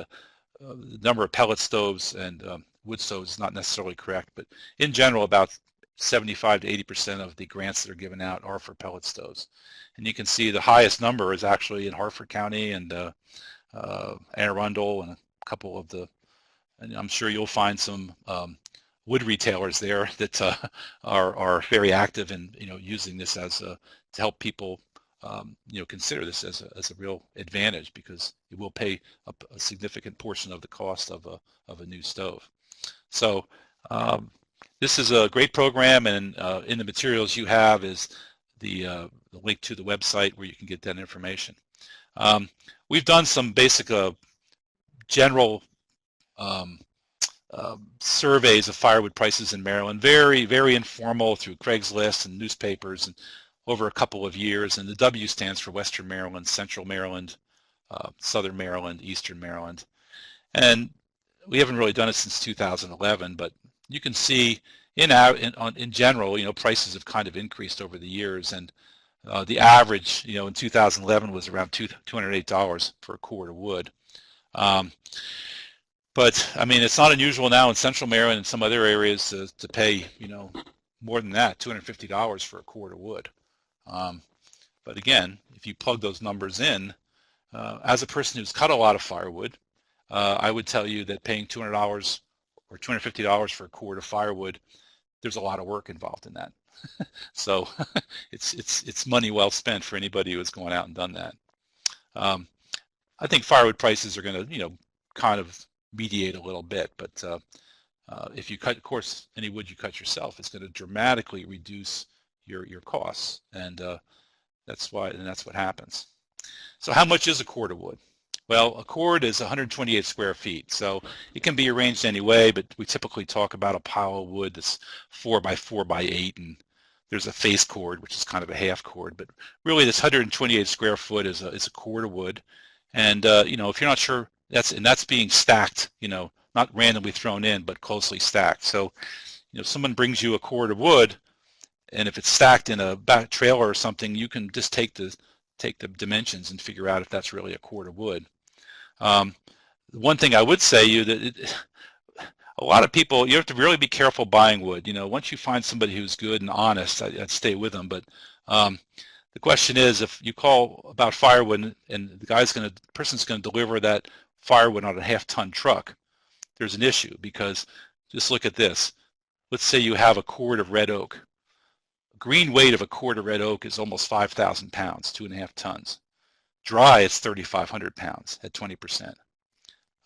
B: the number of pellet stoves and wood stoves is not necessarily correct, but in general, about 75 to 80% of the grants that are given out are for pellet stoves. And you can see the highest number is actually in Harford County and Anne Arundel and a couple of the and I'm sure you'll find some wood retailers there that are very active in using this as to help people consider this as a real advantage, because it will pay a significant portion of the cost of a new stove. So this is a great program, and in the materials you have is the link to the website where you can get that information. We've done some basic general surveys of firewood prices in Maryland, very informal, through Craigslist and newspapers, and over a couple of years. And the W stands for Western Maryland, Central Maryland, Southern Maryland, Eastern Maryland. And we haven't really done it since 2011, but you can see in general, prices have kind of increased over the years, and the average, in 2011 was around $208 for a cord of wood. But I mean, it's not unusual now in Central Maryland and some other areas to pay, more than that, $250 for a cord of wood. But again, if you plug those numbers in, as a person who's cut a lot of firewood, I would tell you that paying $200 or $250 for a cord of firewood, there's a lot of work involved in that. So it's money well spent for anybody who has gone out and done that. I think firewood prices are going to, kind of mediate a little bit, but if you cut, of course, any wood you cut yourself, it's going to dramatically reduce your costs, and that's what happens. So how much is a cord of wood? Well, a cord is 128 square feet, so it can be arranged any way, but we typically talk about a pile of wood that's 4 by 4 by 8, and there's a face cord, which is kind of a half cord, but really this 128 square foot is a cord of wood. And if you're not sure, that's being stacked, not randomly thrown in, but closely stacked. So if someone brings you a cord of wood, and if it's stacked in a back trailer or something, you can just take the dimensions and figure out if that's really a cord of wood. One thing I would say that a lot of people, you have to really be careful buying wood. Once you find somebody who's good and honest, I'd stay with them. But the question is, if you call about firewood and the person's going to deliver that firewood on a half-ton truck, there's an issue, because just look at this. Let's say you have a cord of red oak. A green weight of a cord of red oak is almost 5,000 pounds, 2.5 tons. Dry, it's 3,500 pounds at 20%.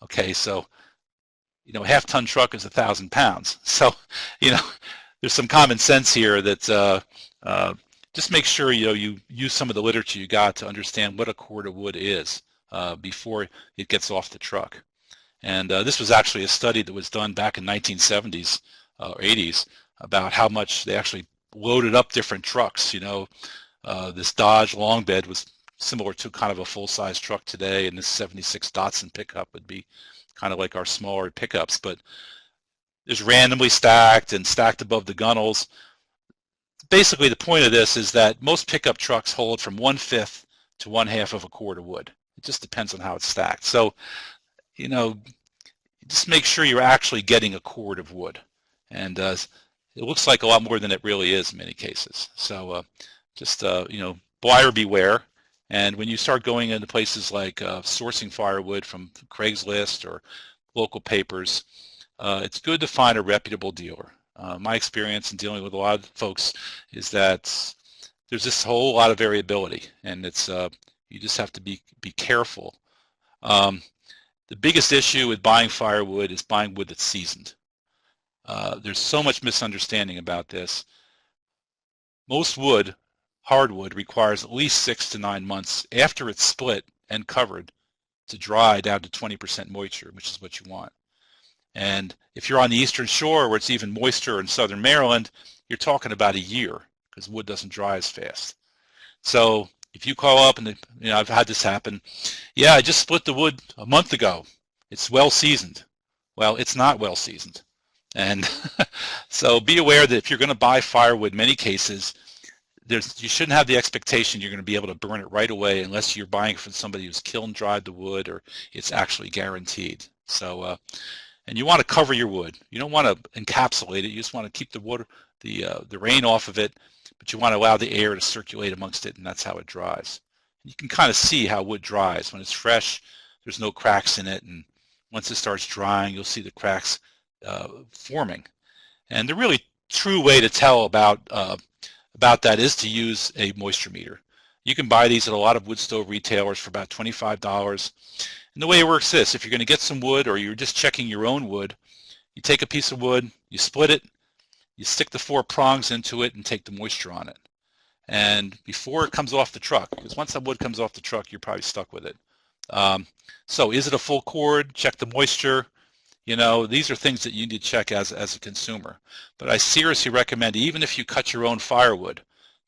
B: Okay, so a half-ton truck is 1,000 pounds. So there's some common sense here that just make sure you use some of the literature you got to understand what a cord of wood is before it gets off the truck. And this was actually a study that was done back in 1970s or 80s about how much they actually loaded up different trucks. This Dodge long bed was similar to kind of a full-size truck today, and this 76 Datsun pickup would be kind of like our smaller pickups, but it's randomly stacked and stacked above the gunnels. Basically, the point of this is that most pickup trucks hold from 1/5 to 1/2 of a cord of wood. It just depends on how it's stacked. So, just make sure you're actually getting a cord of wood. And it looks like a lot more than it really is in many cases. So just, buyer beware. And when you start going into places like sourcing firewood from Craigslist or local papers, it's good to find a reputable dealer. My experience in dealing with a lot of folks is that there's just a whole lot of variability, and it's you just have to be careful. The biggest issue with buying firewood is buying wood that's seasoned. There's so much misunderstanding about this. Most wood, hardwood, requires at least 6 to 9 months after it's split and covered to dry down to 20% moisture, which is what you want. And if you're on the Eastern Shore, where it's even moister in Southern Maryland, you're talking about a year, because wood doesn't dry as fast. So if you call up and I've had this happen, yeah, I just split the wood a month ago. It's well seasoned. Well, it's not well seasoned. And so be aware that if you're going to buy firewood, in many cases, you shouldn't have the expectation you're going to be able to burn it right away unless you're buying from somebody who's kiln dried the wood or it's actually guaranteed. So, and you want to cover your wood. You don't want to encapsulate it. You just want to keep the water, the rain off of it, but you want to allow the air to circulate amongst it, and that's how it dries. You can kind of see how wood dries. When it's fresh, there's no cracks in it, and Once it starts drying, you'll see the cracks forming. And the really true way to tell about that is to use a moisture meter. You can buy these at a lot of wood stove retailers for about $25. And the way it works is, if you're going to get some wood or you're just checking your own wood, you take a piece of wood, you split it, you stick the 4 prongs into it and take the moisture on it. And before it comes off the truck, because once that wood comes off the truck, you're probably stuck with it. So is it a full cord? Check the moisture. You know, these are things that you need to check as a consumer. But I seriously recommend, even if you cut your own firewood,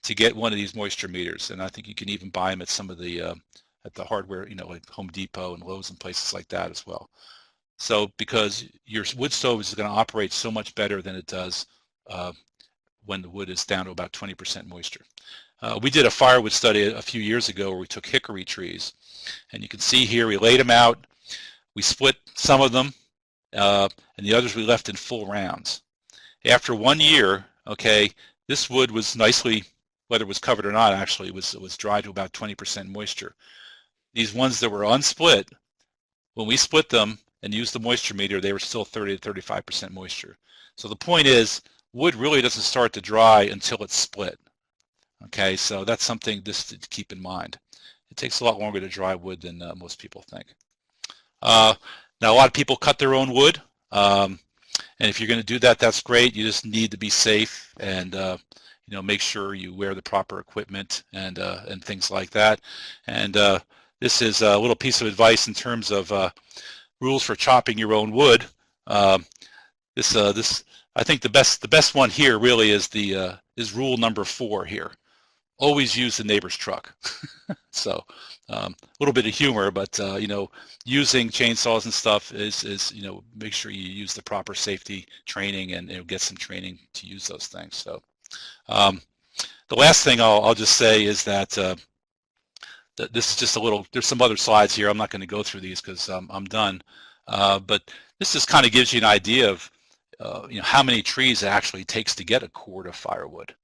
B: to get one of these moisture meters. And I think you can even buy them at some of the at the hardware, you know, like Home Depot and Lowe's and places like that as well. So because your wood stove is going to operate so much better than it does when the wood is down to about 20% moisture. We did a firewood study a few years ago where we took hickory trees, and you can see here we laid them out. We split some of them, and the others we left in full rounds. After 1 year, okay, this wood was nicely, whether it was covered or not, actually, it was dry to about 20% moisture. These ones that were unsplit, when we split them and used the moisture meter, they were still 30 to 35% moisture. So the point is, wood really doesn't start to dry until it's split. Okay, so that's something just to keep in mind. It takes a lot longer to dry wood than most people think. Now, a lot of people cut their own wood, and if you're going to do that, that's great. You just need to be safe and you know, make sure you wear the proper equipment and things like that. And this is a little piece of advice in terms of rules for chopping your own wood. This I think the best one here really is rule number 4 here. Always use the neighbor's truck. So a little bit of humor, but you know, using chainsaws and stuff is you know, make sure you use the proper safety training and, you know, get some training to use those things. So the last thing I'll just say is that this is just a little. There's some other slides here. I'm not going to go through these because I'm done. But this just kind of gives you an idea of you know, how many trees it actually takes to get a cord of firewood.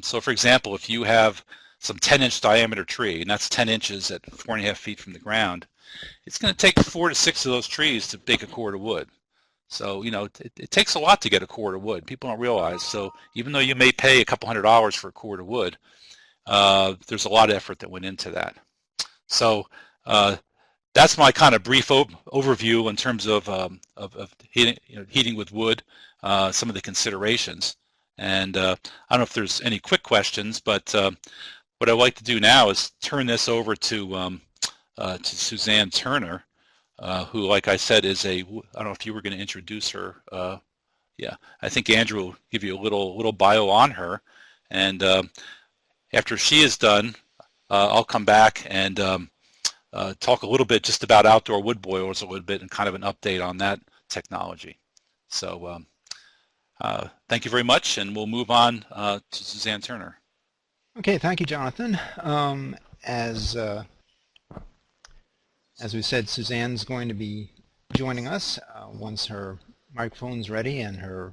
B: So for example, if you have some 10-inch diameter tree, and that's 10 inches at 4.5 feet from the ground, it's going to take 4 to 6 of those trees to make a cord of wood. So, you know, it takes a lot to get a cord of wood. People don't realize. So even though you may pay a couple $100 for a cord of wood, there's a lot of effort that went into that. So that's my kind of brief overview in terms of heating, you know, heating with wood, some of the considerations. And I don't know if there's any quick questions, but what I'd like to do now is turn this over to Suzanne Turner, who, like I said, is I don't know if you were going to introduce her. Yeah, I think Andrew will give you a little bio on her, and after she is done, I'll come back and talk a little bit just about outdoor wood boilers a little bit and kind of an update on that technology. So thank you very much, and we'll move on to Suzanne Turner.
A: Okay, thank you, Jonathan. As we said, Suzanne's going to be joining us once her microphone's ready and her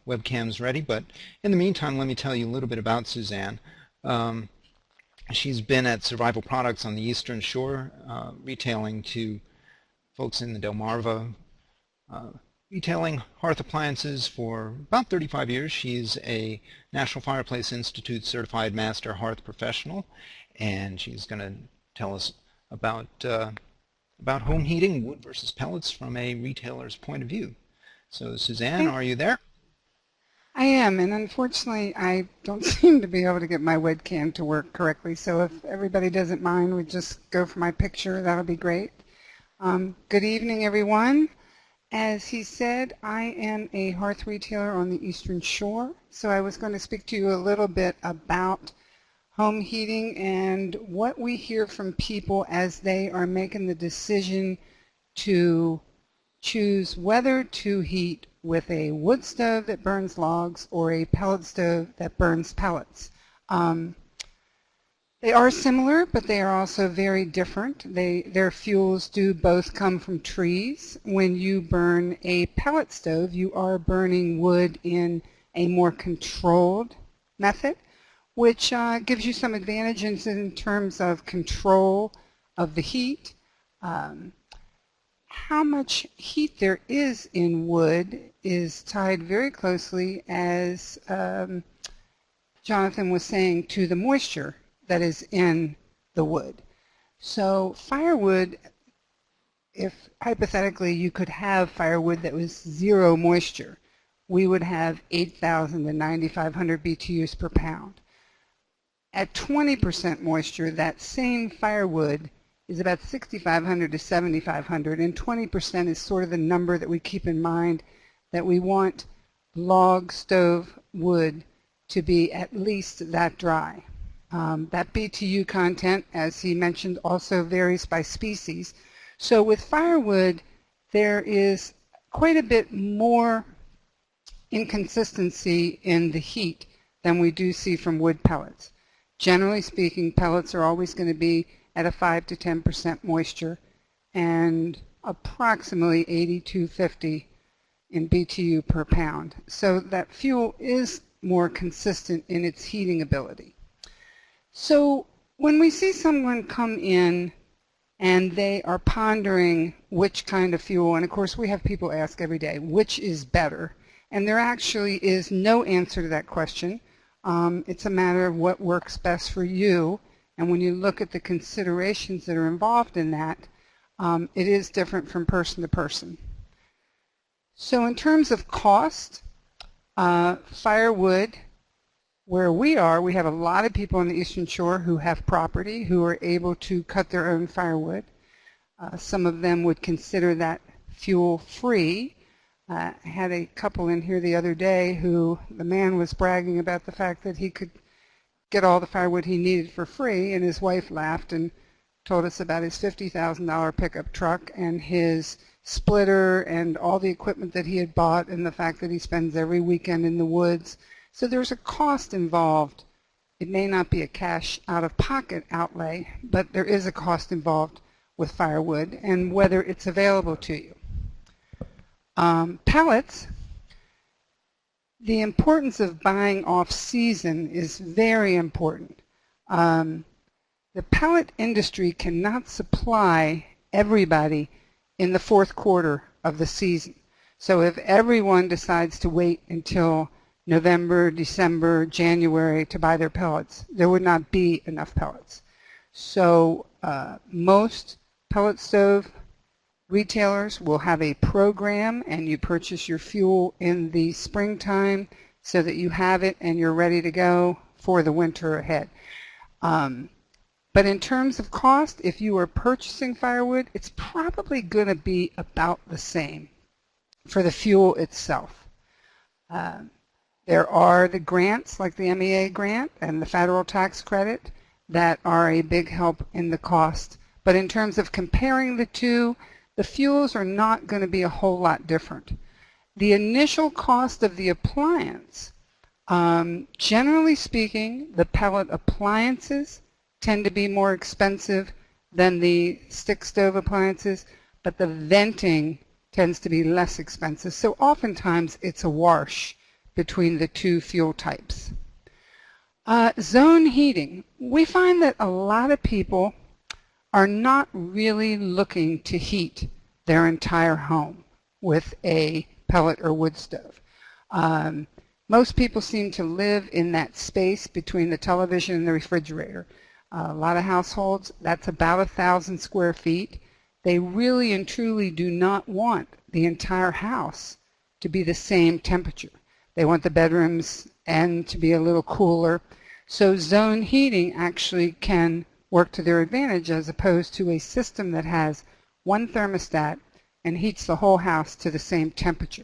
A: webcam's ready. But in the meantime, let me tell you a little bit about Suzanne. She's been at Survival Products on the Eastern Shore, retailing to folks in the Delmarva, retailing hearth appliances for about 35 years. She's a National Fireplace Institute certified master hearth professional, and she's going to tell us about home heating, wood versus pellets, from a retailer's point of view. So Suzanne, are you there?
C: I am, and unfortunately I don't seem to be able to get my webcam to work correctly, so if everybody doesn't mind, we just go for my picture. That'll be great. Good evening, everyone. As he said, I am a hearth retailer on the Eastern Shore, so I was going to speak to you a little bit about home heating and what we hear from people as they are making the decision to choose whether to heat with a wood stove that burns logs or a pellet stove that burns pellets. They are similar, but they are also very different. Their fuels do both come from trees. When you burn a pellet stove, you are burning wood in a more controlled method, which gives you some advantages in terms of control of the heat, how much heat there is in wood is tied very closely, as Jonathan was saying, to the moisture that is in the wood. So firewood, if hypothetically you could have firewood that was zero moisture, we would have 8,000 to 9,500 BTUs per pound. At 20% moisture, that same firewood is about 6,500 to 7,500, and 20% is sort of the number that we keep in mind, that we want log stove wood to be at least that dry. That BTU content, as he mentioned, also varies by species. So with firewood, there is quite a bit more inconsistency in the heat than we do see from wood pellets. Generally speaking, pellets are always going to be at a 5 to 10% moisture and approximately 8250 in BTU per pound. So that fuel is more consistent in its heating ability. So when we see someone come in and they are pondering which kind of fuel, and of course we have people ask every day, which is better? And there actually is no answer to that question. It's a matter of what works best for you. And when you look at the considerations that are involved in that, it is different from person to person. So in terms of cost, firewood, where we are, we have a lot of people on the Eastern Shore who have property, who are able to cut their own firewood. Some of them would consider that fuel free. I had a couple in here the other day who the man was bragging about the fact that he could get all the firewood he needed for free, and his wife laughed and told us about his $50,000 pickup truck and his splitter and all the equipment that he had bought, and the fact that he spends every weekend in the woods. So there's a cost involved. It may not be a cash out-of-pocket outlay, but there is a cost involved with firewood and whether it's available to you. Pellets, the importance of buying off-season is very important. The pellet industry cannot supply everybody in the fourth quarter of the season. So if everyone decides to wait until November, December, January to buy their pellets, there would not be enough pellets. So most pellet stove retailers will have a program, and you purchase your fuel in the springtime so that you have it and you're ready to go for the winter ahead. But in terms of cost, if you are purchasing firewood, it's probably going to be about the same for the fuel itself. There are the grants like the MEA grant and the federal tax credit that are a big help in the cost. But in terms of comparing the two, the fuels are not going to be a whole lot different. The initial cost of the appliance, generally speaking, the pellet appliances tend to be more expensive than the stick stove appliances, but the venting tends to be less expensive. So oftentimes it's a wash between the two fuel types. Zone heating. We find that a lot of people are not really looking to heat their entire home with a pellet or wood stove. Most people seem to live in that space between the television and the refrigerator. A lot of households, that's about 1,000 square feet. They really and truly do not want the entire house to be the same temperature. They want the bedrooms and to be a little cooler. So zone heating actually can work to their advantage, as opposed to a system that has one thermostat and heats the whole house to the same temperature.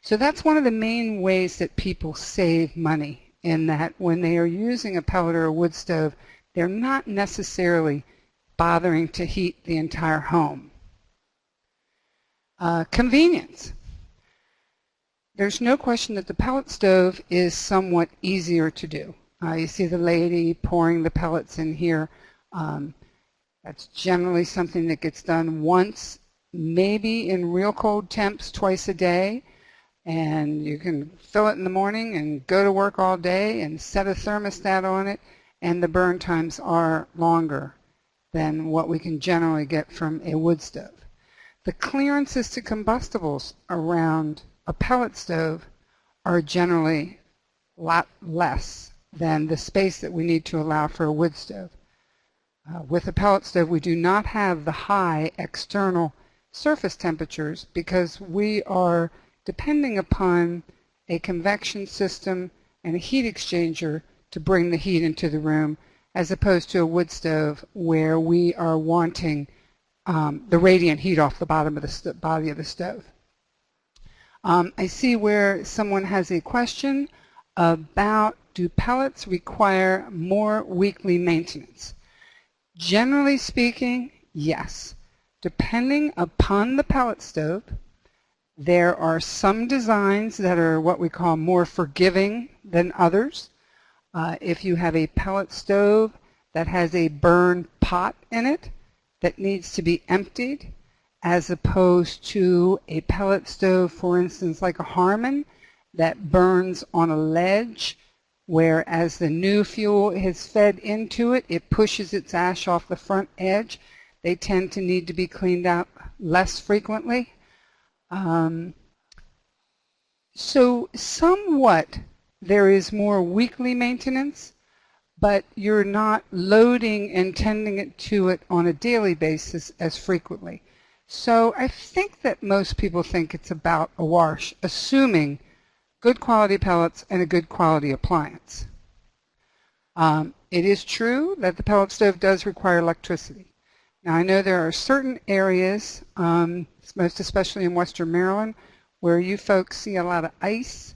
C: So that's one of the main ways that people save money, in that when they are using a pellet or a wood stove, they're not necessarily bothering to heat the entire home. Convenience. There's no question that the pellet stove is somewhat easier to do. You see the lady pouring the pellets in here. That's generally something that gets done once, maybe in real cold temps twice a day. And you can fill it in the morning and go to work all day and set a thermostat on it, and the burn times are longer than what we can generally get from a wood stove. The clearances to combustibles around a pellet stove are generally a lot less than the space that we need to allow for a wood stove. With a pellet stove, we do not have the high external surface temperatures because we are depending upon a convection system and a heat exchanger to bring the heat into the room, as opposed to a wood stove where we are wanting the radiant heat off the bottom of the body of the stove. I see where someone has a question about, do pellets require more weekly maintenance? Generally speaking, yes. Depending upon the pellet stove, there are some designs that are what we call more forgiving than others. If you have a pellet stove that has a burn pot in it that needs to be emptied, as opposed to a pellet stove, for instance, like a Harmon, that burns on a ledge, where as the new fuel is fed into it, it pushes its ash off the front edge. They tend to need to be cleaned out less frequently. So somewhat there is more weekly maintenance, but you're not loading and tending it to it on a daily basis as frequently. So I think that most people think it's about a wash, assuming good quality pellets and a good quality appliance. It is true that the pellet stove does require electricity. Now I know there are certain areas, most especially in Western Maryland, where you folks see a lot of ice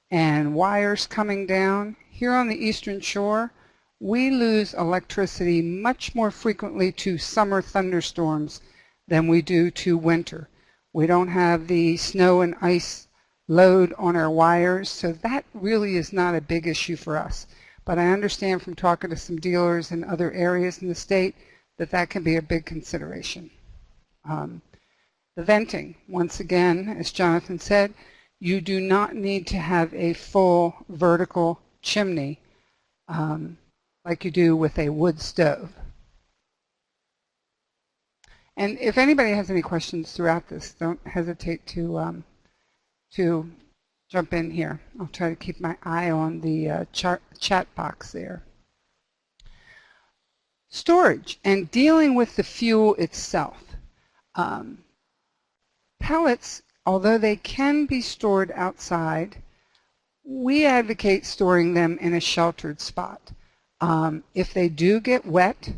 C: and wires coming down. Here on the Eastern Shore, we lose electricity much more frequently to summer thunderstorms than we do to winter. We don't have the snow and ice load on our wires, so that really is not a big issue for us. But I understand from talking to some dealers in other areas in the state that that can be a big consideration. The venting, once again, as Jonathan said, you do not need to have a full vertical chimney like you do with a wood stove. And if anybody has any questions throughout this, don't hesitate to jump in here. I'll try to keep my eye on the chat box there. Storage and dealing with the fuel itself. Pellets, although they can be stored outside, we advocate storing them in a sheltered spot. If they do get wet,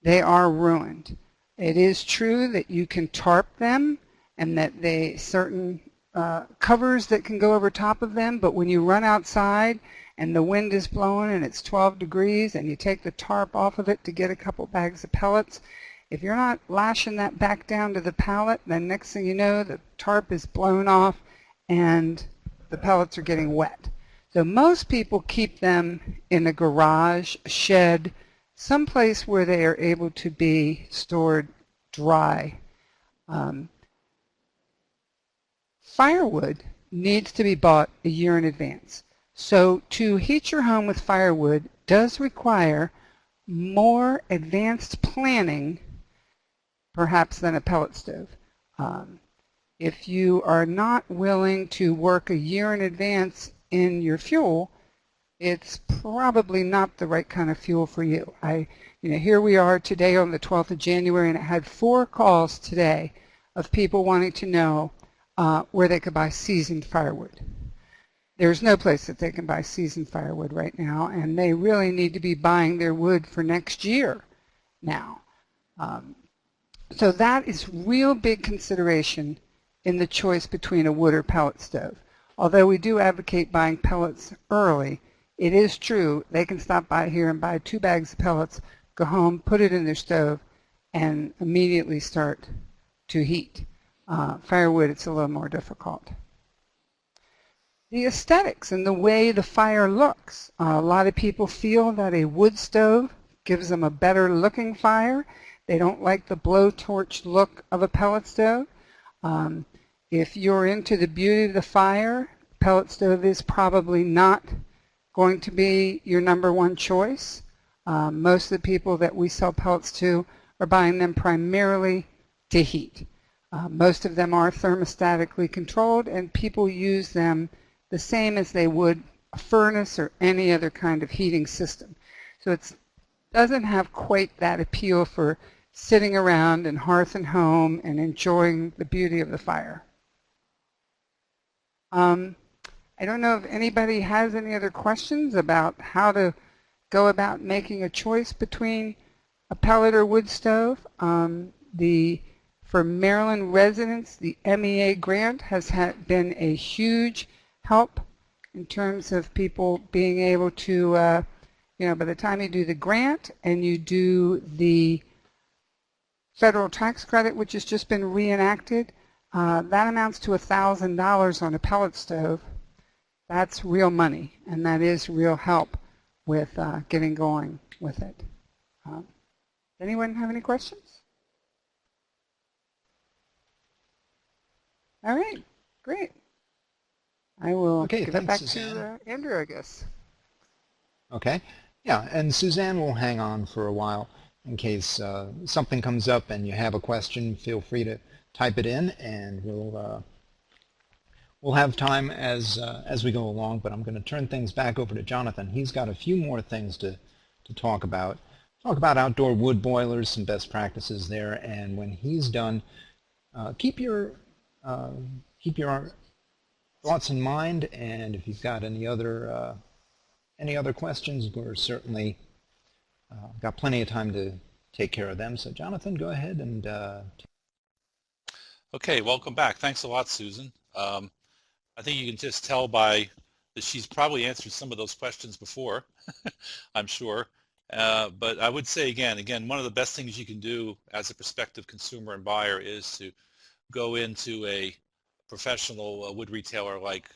C: they are ruined. It is true that you can tarp them and that they certain covers that can go over top of them, but when you run outside and the wind is blowing and it's 12 degrees and you take the tarp off of it to get a couple bags of pellets, if you're not lashing that back down to the pallet, then next thing you know, the tarp is blown off and the pellets are getting wet. So most people keep them in a garage, a shed, someplace where they are able to be stored dry. Firewood needs to be bought a year in advance. So to heat your home with firewood does require more advanced planning perhaps than a pellet stove. If you are not willing to work a year in advance in your fuel, it's probably not the right kind of fuel for you. Here we are today on the 12th of January, and I had 4 calls today of people wanting to know where they could buy seasoned firewood. There's no place that they can buy seasoned firewood right now, and they really need to be buying their wood for next year now. So that is real big consideration in the choice between a wood or pellet stove. Although we do advocate buying pellets early, it is true they can stop by here and buy 2 bags of pellets, go home, put it in their stove, and immediately start to heat. Firewood, it's a little more difficult. The aesthetics and the way the fire looks. A lot of people feel that a wood stove gives them a better looking fire. They don't like the blowtorch look of a pellet stove. If you're into the beauty of the fire, pellet stove is probably not going to be your #1 choice. Most of the people that we sell pellets to are buying them primarily to heat. Most of them are thermostatically controlled, and people use them the same as they would a furnace or any other kind of heating system. So it doesn't have quite that appeal for sitting around in hearth and home and enjoying the beauty of the fire. I don't know if anybody has any other questions about how to go about making a choice between a pellet or wood stove. For Maryland residents, the MEA grant has been a huge help in terms of people being able to, by the time you do the grant and you do the federal tax credit, which has just been reenacted, that amounts to $1,000 on a pellet stove. That's real money, and that is real help with getting going with it. Does anyone have any questions? All right, great. I will give it back to Andrew, I guess.
A: Okay. Yeah, and Suzanne will hang on for a while in case something comes up and you have a question. Feel free to type it in, and we'll have time as we go along. But I'm going to turn things back over to Jonathan. He's got a few more things to talk about. Talk about outdoor wood boilers, some best practices there, and when he's done, keep your thoughts in mind, and if you've got any other questions, we're certainly got plenty of time to take care of them. So Jonathan, go ahead and
B: Okay, welcome back. Thanks a lot, Susan. I think you can just tell by that she's probably answered some of those questions before, I'm sure. But I would say again, one of the best things you can do as a prospective consumer and buyer is to go into a professional wood retailer like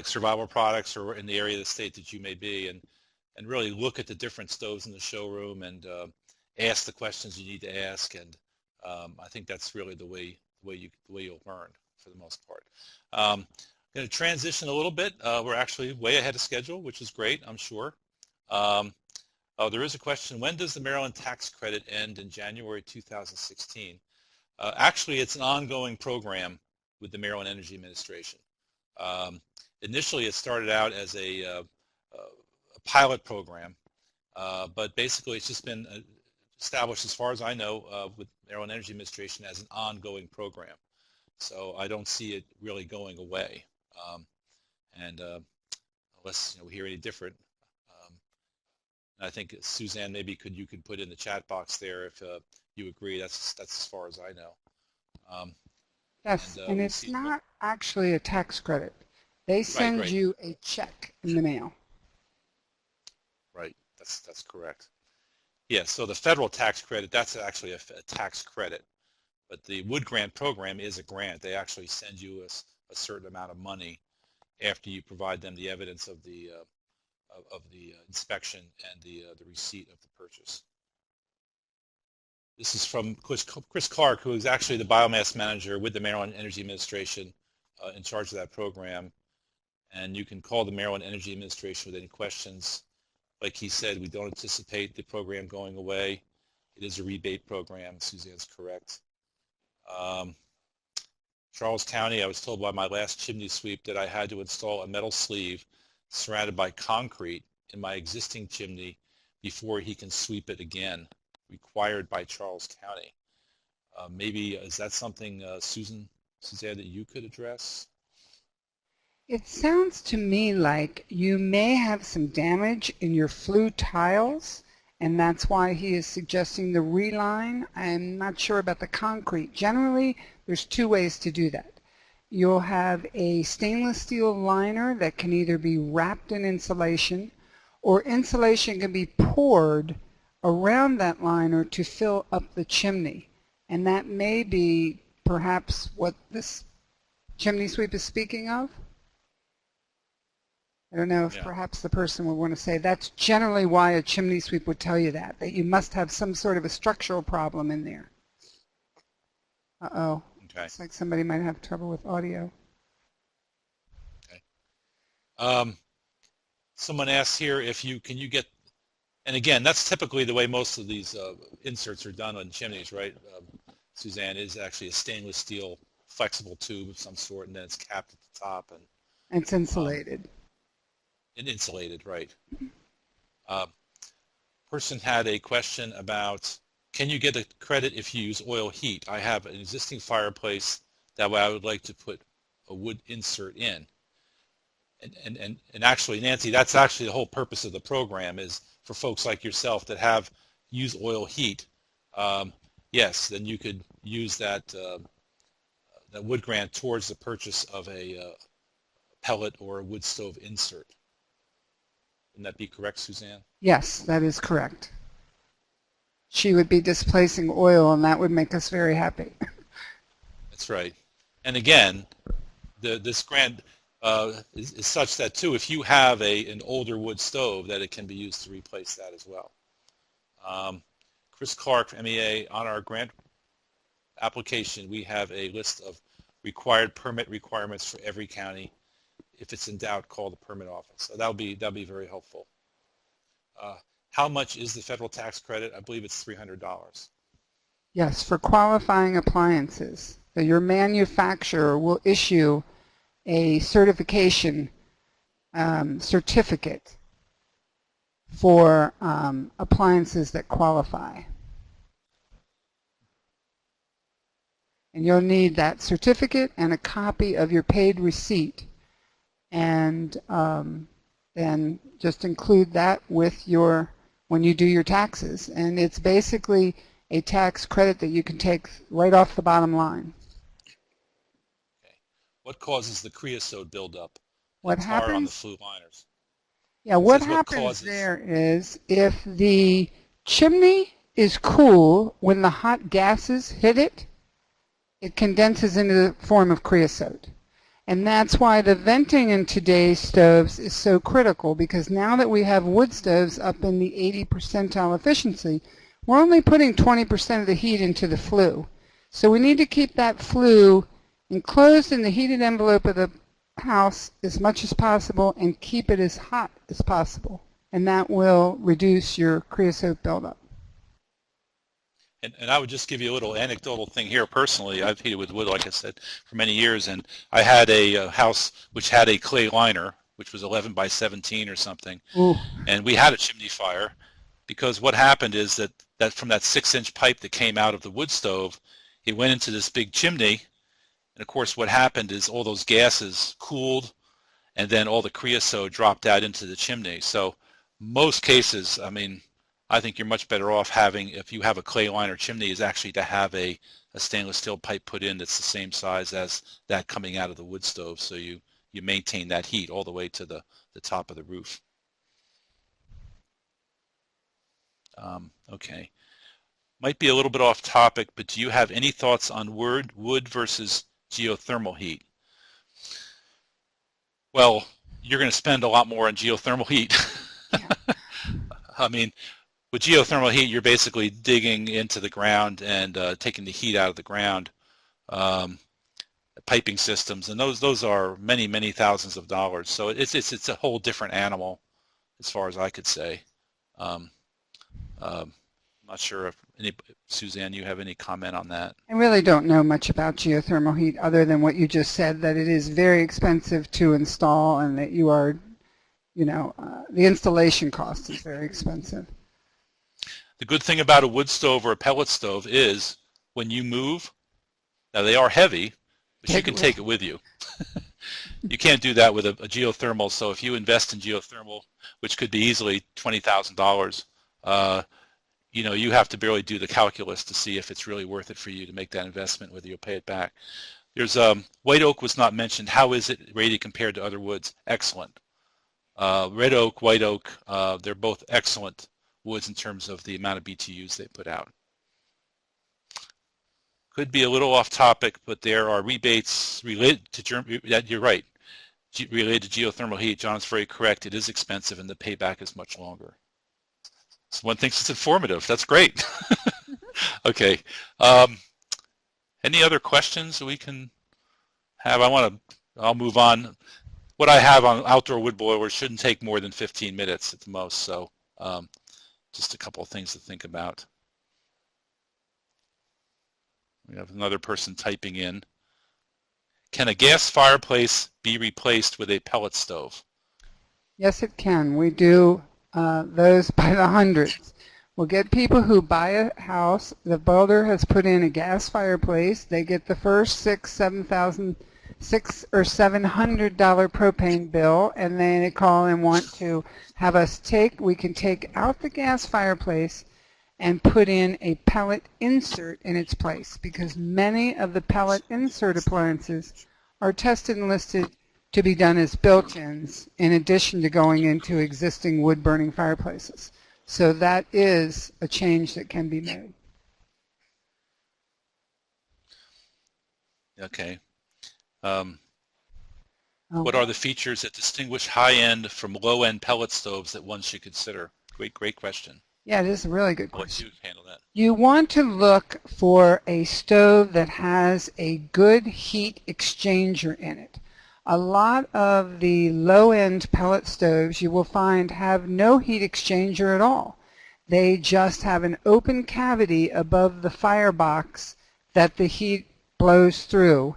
B: Survival Products, or in the area of the state that you may be, and really look at the different stoves in the showroom and ask the questions you need to ask. And I think that's really the way you'll learn for the most part. I'm going to transition a little bit. We're actually way ahead of schedule, which is great, I'm sure. There is a question: when does the Maryland tax credit end in January 2016? Actually, it's an ongoing program with the Maryland Energy Administration. Initially, it started out as a pilot program, but basically it's just been established, as far as I know, with Maryland Energy Administration as an ongoing program. So I don't see it really going away, unless we hear any different. And I think, Suzanne, maybe you could put in the chat box there if you agree. That's as far as I know.
C: Yes, and it's not actually a tax credit. They send you a check in the mail.
B: Right, that's correct. Yeah, so the federal tax credit, that's actually a tax credit. But the Wood Grant program is a grant. They actually send you a certain amount of money after you provide them the evidence of the inspection and the receipt of the purchase. This is from Chris Clark, who is actually the biomass manager with the Maryland Energy Administration in charge of that program. And you can call the Maryland Energy Administration with any questions. Like he said, we don't anticipate the program going away. It is a rebate program. Suzanne's correct. Charles County, I was told by my last chimney sweep that I had to install a metal sleeve surrounded by concrete in my existing chimney before he can sweep it again, required by Charles County. Maybe is that something, Suzanne, that you could address?
C: It sounds to me like you may have some damage in your flue tiles, and that's why he is suggesting the reline. I'm not sure about the concrete. Generally, there's two ways to do that. You'll have a stainless steel liner that can either be wrapped in insulation, or insulation can be poured around that liner to fill up the chimney. And that may be perhaps what this chimney sweep is speaking of. I don't know if perhaps the person would want to say that's generally why a chimney sweep would tell you that you must have some sort of a structural problem in there. Uh-oh. Okay. Looks like somebody might have trouble with audio.
B: Okay. Someone asks here if can you get, and again, that's typically the way most of these inserts are done on chimneys, right? Suzanne, is actually a stainless steel flexible tube of some sort, and then it's capped at the top
C: It's insulated.
B: and insulated, right? Person had a question about, can you get a credit if you use oil heat? I have an existing fireplace that I would like to put a wood insert in. And actually, Nancy, that's actually the whole purpose of the program, is for folks like yourself that use oil heat. Yes, then you could use that wood grant towards the purchase of a pellet or a wood stove insert. Wouldn't that be correct, Suzanne?
C: Yes, that is correct. She would be displacing oil, and that would make us very happy.
B: That's right. And again, this grant is such that, too, if you have an older wood stove, that it can be used to replace that as well. Chris Clark, MEA, on our grant application, we have a list of required permit requirements for every county. If it's in doubt, call the permit office. So that'll be very helpful. How much is the federal tax credit? I believe it's $300.
C: Yes, for qualifying appliances. So your manufacturer will issue a certification certificate for appliances that qualify. And you'll need that certificate and a copy of your paid receipt. And then just include that with when you do your taxes. And it's basically a tax credit that you can take right off the bottom line.
B: Okay. What causes the creosote buildup?
C: What happens
B: on the flue liners?
C: Yeah, what happens there is, if the chimney is cool, when the hot gases hit it, it condenses into the form of creosote. And that's why the venting in today's stoves is so critical, because now that we have wood stoves up in the 80 percentile efficiency, we're only putting 20% of the heat into the flue. So we need to keep that flue enclosed in the heated envelope of the house as much as possible and keep it as hot as possible. And that will reduce your creosote buildup.
B: And I would just give you a little anecdotal thing here personally. I've heated with wood, like I said, for many years, and I had a house which had a clay liner, which was 11 by 17 or something.
C: Ooh.
B: And we had a chimney fire, because what happened is that from that 6-inch pipe that came out of the wood stove, it went into this big chimney, and of course what happened is all those gases cooled, and then all the creosote dropped out into the chimney. So most cases, I mean, I think you're much better off having, if you have a clay liner chimney, is actually to have a stainless steel pipe put in that's the same size as that coming out of the wood stove, so you maintain that heat all the way to the top of the roof. Okay. Might be a little bit off topic, but do you have any thoughts on wood versus geothermal heat? Well, you're going to spend a lot more on geothermal heat.
C: Yeah.
B: I mean, with geothermal heat, you're basically digging into the ground and taking the heat out of the ground. Piping systems, and those are many thousands of dollars. So it's a whole different animal, as far as I could say. I'm not sure if Suzanne, you have any comment on that?
C: I really don't know much about geothermal heat other than what you just said, that it is very expensive to install, and that you are, the installation cost is very expensive.
B: The good thing about a wood stove or a pellet stove is when you move, now they are heavy, but you can take it with you. You can't do that with a geothermal, so if you invest in geothermal, which could be easily $20,000, you have to barely do the calculus to see if it's really worth it for you to make that investment, whether you'll pay it back. There's white oak was not mentioned. How is it rated compared to other woods? Excellent. Red oak, white oak, they're both excellent woods in terms of the amount of BTUs they put out. Could be a little off topic, but there are rebates related to you're right. Related to geothermal heat. John is very correct. It is expensive, and the payback is much longer. So one thinks it's informative. That's great. Okay. Any other questions we can have? I'll move on. What I have on outdoor wood boilers shouldn't take more than 15 minutes at the most. So just a couple of things to think about. We have another person typing in. Can a gas fireplace be replaced with a pellet stove?
C: Yes, it can. We do those by the hundreds. We'll get people who buy a house. The builder has put in a gas fireplace. They get the first $600 or $700 propane bill, and then they call and want to have us we can take out the gas fireplace and put in a pellet insert in its place, because many of the pellet insert appliances are tested and listed to be done as built-ins in addition to going into existing wood-burning fireplaces. So that is a change that can be made.
B: Okay. What are the features that distinguish high-end from low-end pellet stoves that one should consider? Great question.
C: Yeah, it is a really good
B: I'll let
C: question.
B: you handle that.
C: You want to look for a stove that has a good heat exchanger in it. A lot of the low-end pellet stoves you will find have no heat exchanger at all. They just have an open cavity above the firebox that the heat blows through.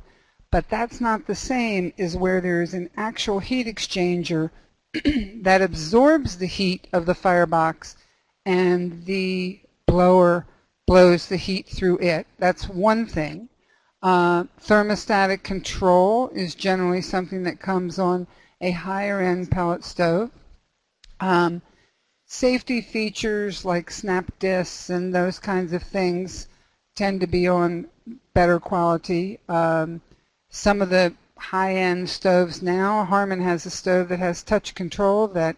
C: But that's not the same as where there's an actual heat exchanger that absorbs the heat of the firebox and the blower blows the heat through it. That's one thing. Thermostatic control is generally something that comes on a higher end pellet stove. Safety features like snap discs and those kinds of things tend to be on better quality. Some of the high-end stoves now, Harman has a stove that has touch control that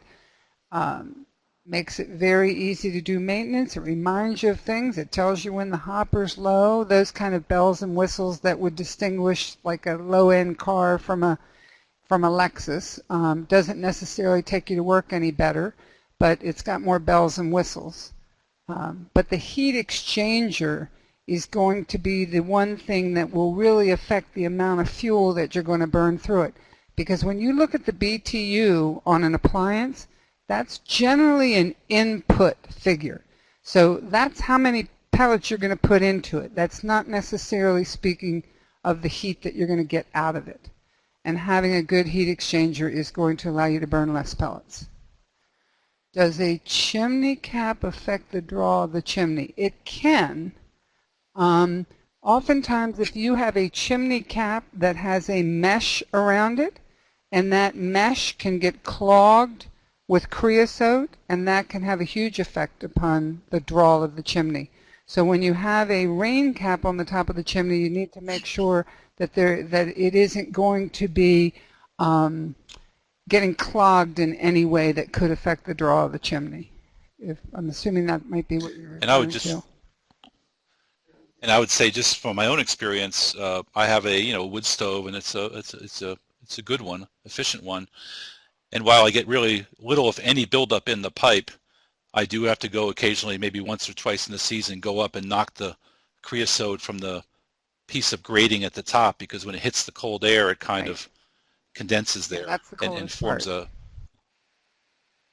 C: makes it very easy to do maintenance. It reminds you of things. It tells you when the hopper's low. Those kind of bells and whistles that would distinguish like a low-end car from a Lexus. Doesn't necessarily take you to work any better, but it's got more bells and whistles. But the heat exchanger is going to be the one thing that will really affect the amount of fuel that you're going to burn through it. Because when you look at the BTU on an appliance, that's generally an input figure. So that's how many pellets you're going to put into it. That's not necessarily speaking of the heat that you're going to get out of it. And having a good heat exchanger is going to allow you to burn less pellets. Does a chimney cap affect the draw of the chimney? It can. Oftentimes, if you have a chimney cap that has a mesh around it, and that mesh can get clogged with creosote, and that can have a huge effect upon the draw of the chimney. So when you have a rain cap on the top of the chimney, you need to make sure that it isn't going to be getting clogged in any way that could affect the draw of the chimney. I'm assuming that might be what you're referring to.
B: And I would say, just from my own experience, I have a wood stove, and it's a good one, efficient one. And while I get really little, if any, buildup in the pipe, I do have to go occasionally, maybe once or twice in the season, go up and knock the creosote from the piece of grating at the top, because when it hits the cold air, it kind of condenses there,
C: that's the
B: and forms a.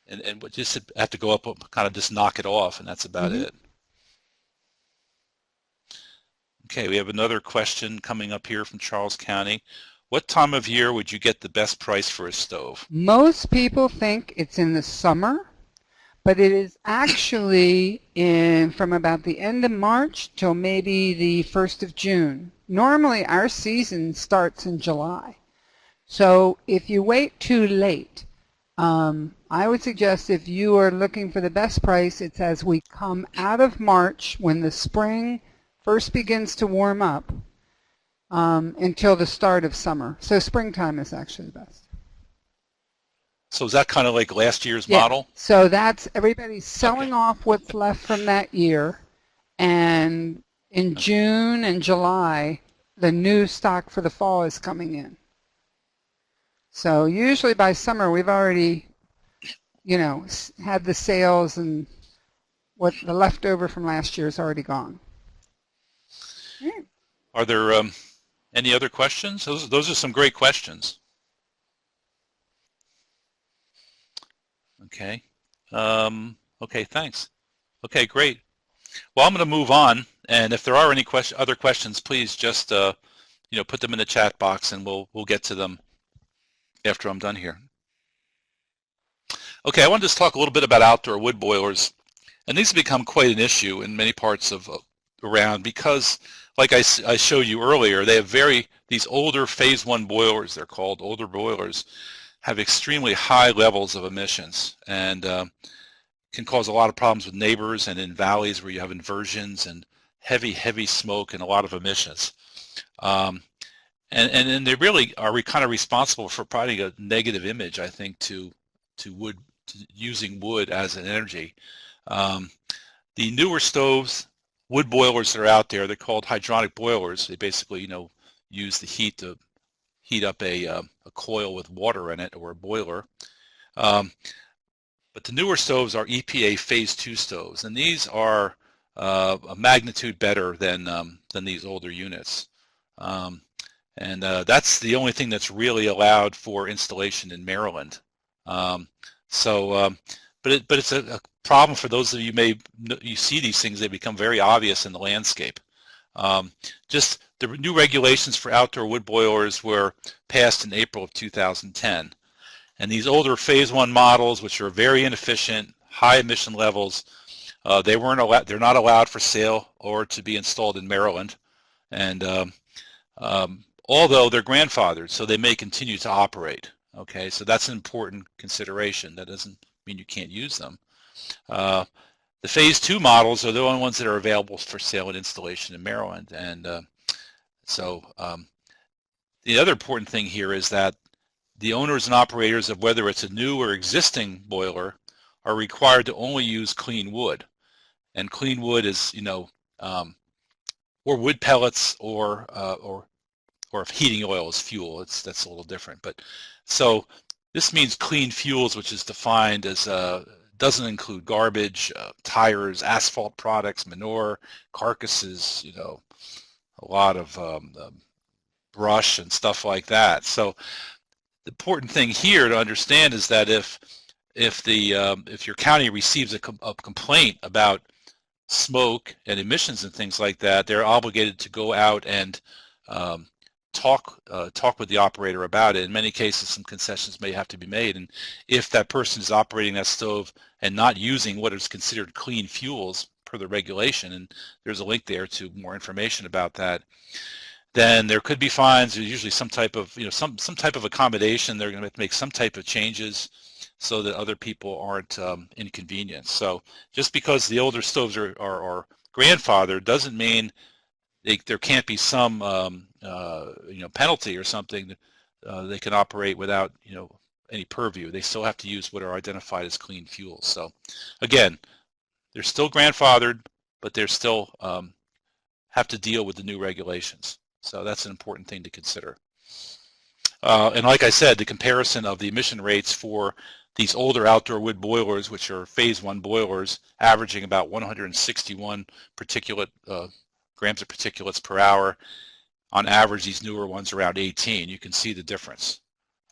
B: And just have to go up, kind of just knock it off, and that's about it. Okay, we have another question coming up here from Charles County. What time of year would you get the best price for a stove?
C: Most people think it's in the summer, but it is actually from about the end of March till maybe the 1st of June. Normally our season starts in July. So if you wait too late, I would suggest if you are looking for the best price, it's as we come out of March, when the spring first begins to warm up, until the start of summer. So springtime is actually the best.
B: So is that kind of like last year's model?
C: So that's everybody's selling off what's left from that year, and in June and July, the new stock for the fall is coming in. So usually by summer, we've already, had the sales, and what the leftover from last year is already gone.
B: Are there any other questions? Those are some great questions. Okay. Okay, thanks. Okay, great. Well, I'm going to move on, and if there are any other questions, please just put them in the chat box, and we'll get to them after I'm done here. Okay, I wanted to talk a little bit about outdoor wood boilers, and these have become quite an issue in many parts of around because, like I showed you earlier, they have these older phase 1 boilers, they're called older boilers, have extremely high levels of emissions and can cause a lot of problems with neighbors and in valleys where you have inversions and heavy smoke and a lot of emissions. And they really are kind of responsible for providing a negative image, I think, to using wood as an energy. The newer stoves, wood boilers that are out there, they're called hydronic boilers. They basically, use the heat to heat up a coil with water in it, or a boiler. But the newer stoves are EPA phase 2 stoves, and these are a magnitude better than these older units. And that's the only thing that's really allowed for installation in Maryland. But it's a problem for those of you you see these things, they become very obvious in the landscape. Just the new regulations for outdoor wood boilers were passed in April of 2010. And these older phase 1 models, which are very inefficient, high emission levels, they're not allowed for sale or to be installed in Maryland. And although they're grandfathered, so they may continue to operate. Okay, so that's an important consideration. That doesn't mean you can't use them. The phase 2 models are the only ones that are available for sale and installation in Maryland. And the other important thing here is that the owners and operators of whether it's a new or existing boiler are required to only use clean wood. And clean wood is, or wood pellets or if heating oil is fuel, that's a little different. But so this means clean fuels, which is defined as doesn't include garbage, tires, asphalt products, manure, carcasses, a lot of brush and stuff like that. So the important thing here to understand is that if your county receives a complaint about smoke and emissions and things like that, they're obligated to go out and talk with the operator about it. In many cases, some concessions may have to be made, and if that person is operating that stove and not using what is considered clean fuels per the regulation, and there's a link there to more information about that, then there could be fines. There's usually some type of some type of accommodation. They're going to have to make some type of changes so that other people aren't inconvenienced. So just because the older stoves are grandfathered doesn't mean there can't be some penalty or something. They can operate without any purview. They still have to use what are identified as clean fuels. So again, they're still grandfathered, but they're still have to deal with the new regulations. So that's an important thing to consider. And like I said, the comparison of the emission rates for these older outdoor wood boilers, which are phase 1 boilers, averaging about 161 grams of particulates per hour. On average, these newer ones around 18. You can see the difference.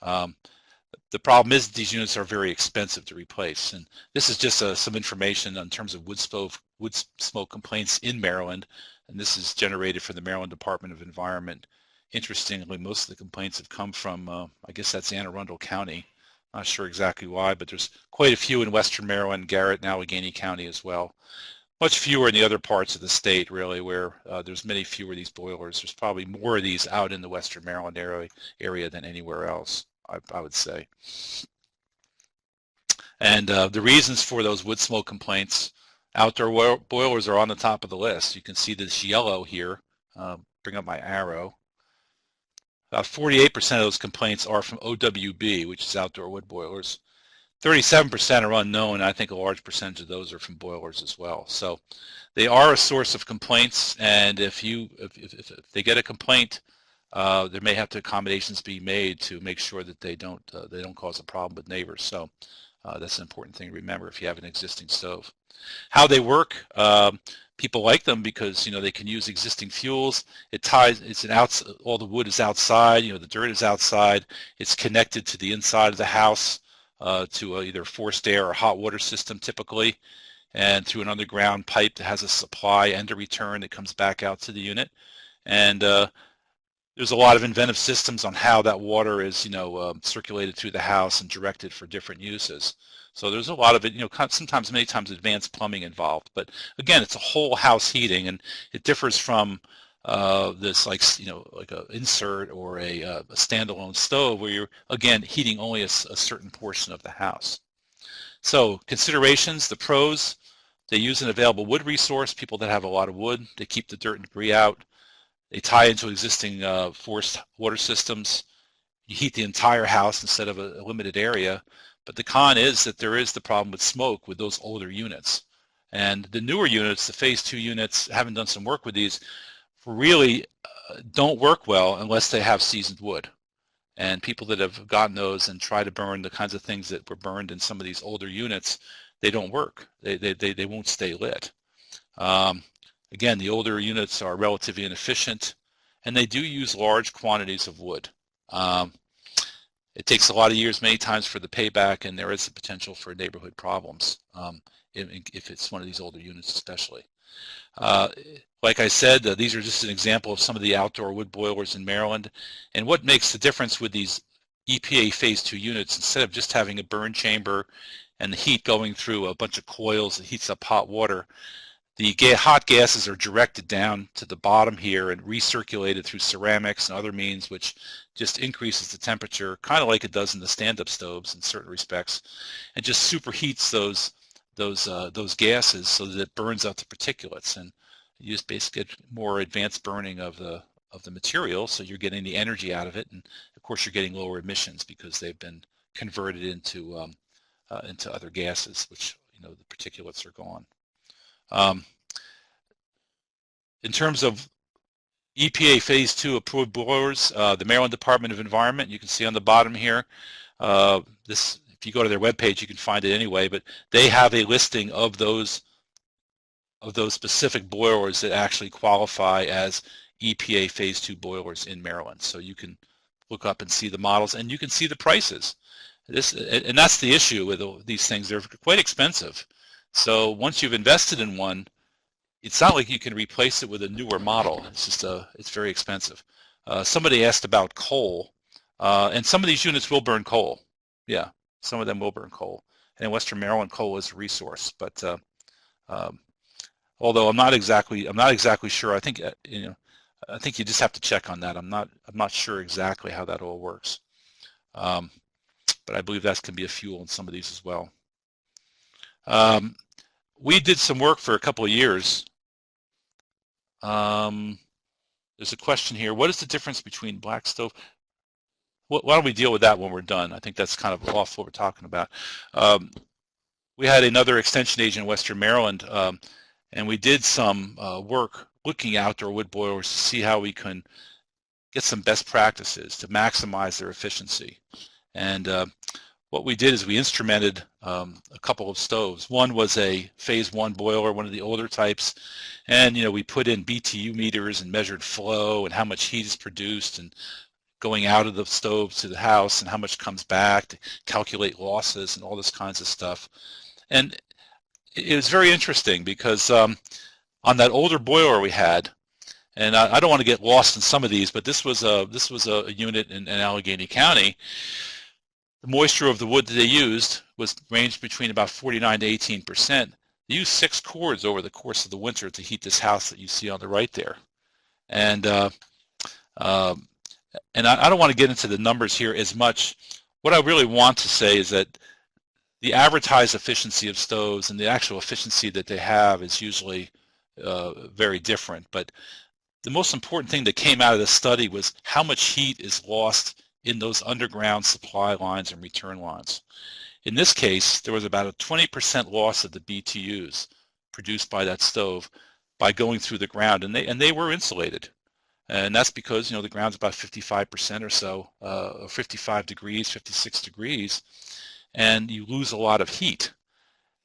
B: The problem is these units are very expensive to replace. And this is just some information in terms of wood smoke complaints in Maryland. And this is generated from the Maryland Department of Environment. Interestingly, most of the complaints have come from, I guess that's Anne Arundel County. Not sure exactly why, but there's quite a few in Western Maryland, Garrett, and Allegheny County as well. Much fewer in the other parts of the state, really, where there's many fewer of these boilers. There's probably more of these out in the Western Maryland area than anywhere else, I would say. And the reasons for those wood smoke complaints, outdoor boilers are on the top of the list. You can see this yellow here. Bring up my arrow. About 48% of those complaints are from OWB, which is outdoor wood boilers. 37% are unknown. I think a large percentage of those are from boilers as well. So they are a source of complaints, and if they get a complaint, there may have to accommodations be made to make sure that they don't cause a problem with neighbors. So that's an important thing to remember if you have an existing stove. How they work, people like them because they can use existing fuels. All the wood is outside. The dirt is outside. It's connected to the inside of the house to either forced air or hot water system typically. and through an underground pipe that has a supply and a return that comes back out to the unit. And there's a lot of inventive systems on how that water is, circulated through the house and directed for different uses. So there's a lot of it, sometimes, many times, advanced plumbing involved. But again, it's a whole house heating, and it differs from this, like a insert or a standalone stove where you're, again, heating only a certain portion of the house. So considerations, the pros: they use an available wood resource. People that have a lot of wood, they keep the dirt and debris out. They tie into existing forced water systems. You heat the entire house instead of a limited area. But the con is that there is the problem with smoke with those older units. And the newer units, the phase 2 units, haven't done some work with these, really don't work well unless they have seasoned wood. And people that have gotten those and try to burn the kinds of things that were burned in some of these older units, they don't work. They won't stay lit. Again, the older units are relatively inefficient, and they do use large quantities of wood. It takes a lot of years, many times, for the payback, and there is the potential for neighborhood problems if it's one of these older units especially. Like I said, these are just an example of some of the outdoor wood boilers in Maryland. And what makes the difference with these EPA Phase 2 units, instead of just having a burn chamber and the heat going through a bunch of coils that heats up hot water, the hot gases are directed down to the bottom here and recirculated through ceramics and other means, which just increases the temperature, kind of like it does in the stand-up stoves in certain respects, and just superheats those gases so that it burns out the particulates, and you just basically get more advanced burning of the material, so you're getting the energy out of it, and of course you're getting lower emissions because they've been converted into other gases, which the particulates are gone. In terms of EPA Phase 2 approved boilers, the Maryland Department of Environment, you can see on the bottom here, if you go to their webpage, you can find it anyway, but they have a listing of those specific boilers that actually qualify as EPA Phase 2 boilers in Maryland. So you can look up and see the models, and you can see the prices. And that's the issue with these things. They're quite expensive. So once you've invested in one, it's not like you can replace it with a newer model. It's just it's very expensive. Somebody asked about coal, and some of these units will burn coal. Yeah, some of them will burn coal. And in Western Maryland, coal is a resource. But although I'm not exactly sure. I think I think you just have to check on that. I'm not sure exactly how that all works. But I believe that can be a fuel in some of these as well. We did some work for a couple of years. There's a question here. What is the difference between black stove? Why don't we deal with that when we're done? I think that's kind of off what we're talking about. We had another extension agent in Western Maryland, and we did some work looking at outdoor wood boilers to see how we can get some best practices to maximize their efficiency. And what we did is we instrumented a couple of stoves. One was a phase 1 boiler, one of the older types, and we put in BTU meters and measured flow and how much heat is produced and going out of the stove to the house and how much comes back, to calculate losses and all this kinds of stuff. And it was very interesting because on that older boiler we had, and I don't want to get lost in some of these, but this was a unit in Allegheny County. The moisture of the wood that they used ranged between about 49 to 18%. They used 6 cords over the course of the winter to heat this house that you see on the right there. And I don't want to get into the numbers here as much. What I really want to say is that the advertised efficiency of stoves and the actual efficiency that they have is usually very different. But the most important thing that came out of the study was how much heat is lost in those underground supply lines and return lines. In this case, there was about a 20% loss of the BTUs produced by that stove by going through the ground, and they were insulated. And that's because the ground's about 55% or so, 55 degrees, 56 degrees, and you lose a lot of heat.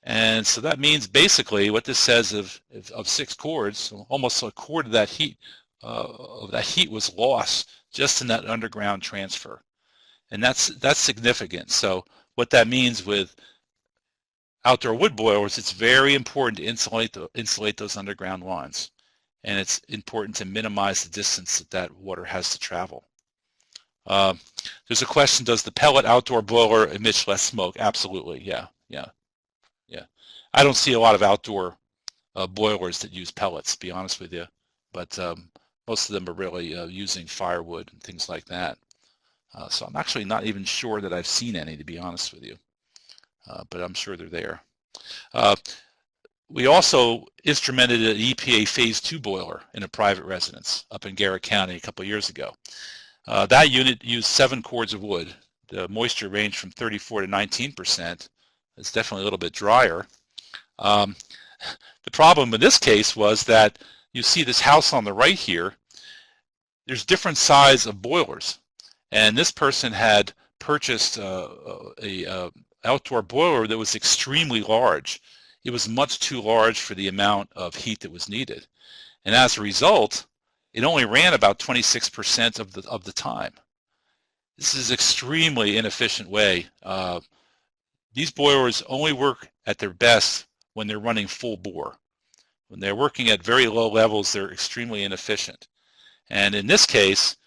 B: And so that means basically what this says of 6 cords, almost a quarter of that heat was lost just in that underground transfer, and that's significant. So what that means with outdoor wood boilers, it's very important to insulate those underground lines. And it's important to minimize the distance that water has to travel. There's a question, does the pellet outdoor boiler emit less smoke? Absolutely, yeah. I don't see a lot of outdoor boilers that use pellets, to be honest with you, but most of them are really using firewood and things like that. So I'm actually not even sure that I've seen any, to be honest with you, but I'm sure they're there. We also instrumented an EPA Phase 2 boiler in a private residence up in Garrett County a couple of years ago. That unit used 7 cords of wood. The moisture ranged from 34 to 19%. It's definitely a little bit drier. The problem in this case was that you see this house on the right here. There's different size of boilers, and this person had purchased a outdoor boiler that was extremely large. It was much too large for the amount of heat that was needed, and as a result, it only ran about 26% of the time. This is an extremely inefficient way. These boilers only work at their best when they're running full bore. When they're working at very low levels, they're extremely inefficient. And in this case,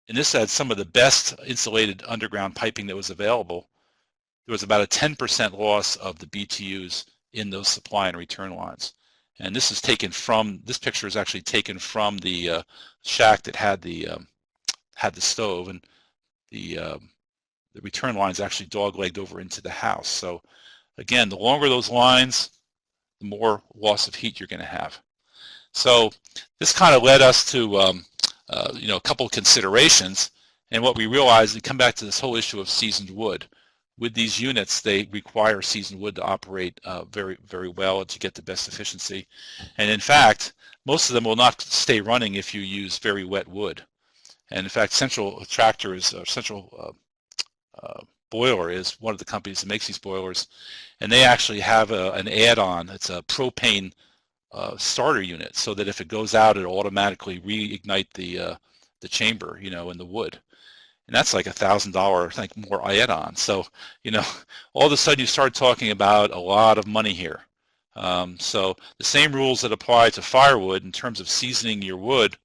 B: and this had some of the best insulated underground piping that was available, there was about a 10% loss of the BTUs in those supply and return lines. And this is taken from, this picture is actually taken from the shack that had the stove, and the return lines actually dog-legged over into the house. So again, the longer those lines, the more loss of heat you're going to have. So this kind of led us to a couple of considerations, and what we realized, we come back to this whole issue of seasoned wood. With these units, they require seasoned wood to operate very, very well and to get the best efficiency. And in fact, most of them will not stay running if you use very wet wood. And in fact, Central Boiler is one of the companies that makes these boilers, and they actually have an add-on. It's a propane starter unit, so that if it goes out, it'll automatically reignite the chamber, in the wood. And that's like $1,000, I think, more add-on. So, all of a sudden you start talking about a lot of money here. So the same rules that apply to firewood in terms of seasoning your wood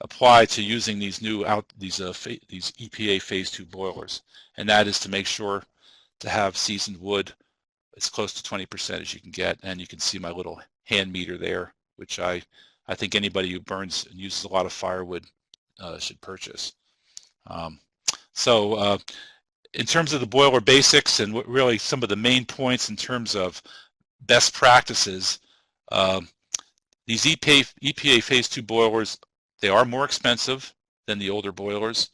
B: apply to using these these EPA Phase 2 boilers, and that is to make sure to have seasoned wood as close to 20% as you can get. And you can see my little hand meter there, which I think anybody who burns and uses a lot of firewood should purchase. In terms of the boiler basics and what really some of the main points in terms of best practices, these EPA Phase 2 boilers, they are more expensive than the older boilers,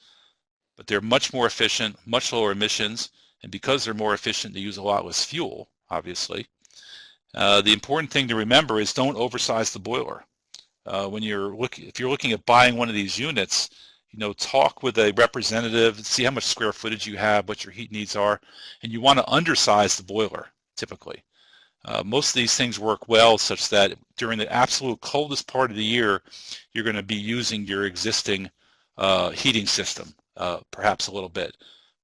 B: but they're much more efficient, much lower emissions, and because they're more efficient, they use a lot less fuel, obviously. The important thing to remember is don't oversize the boiler. If you're looking at buying one of these units, talk with a representative, see how much square footage you have, what your heat needs are, and you want to undersize the boiler, typically. Most of these things work well such that during the absolute coldest part of the year, you're going to be using your existing heating system, perhaps a little bit.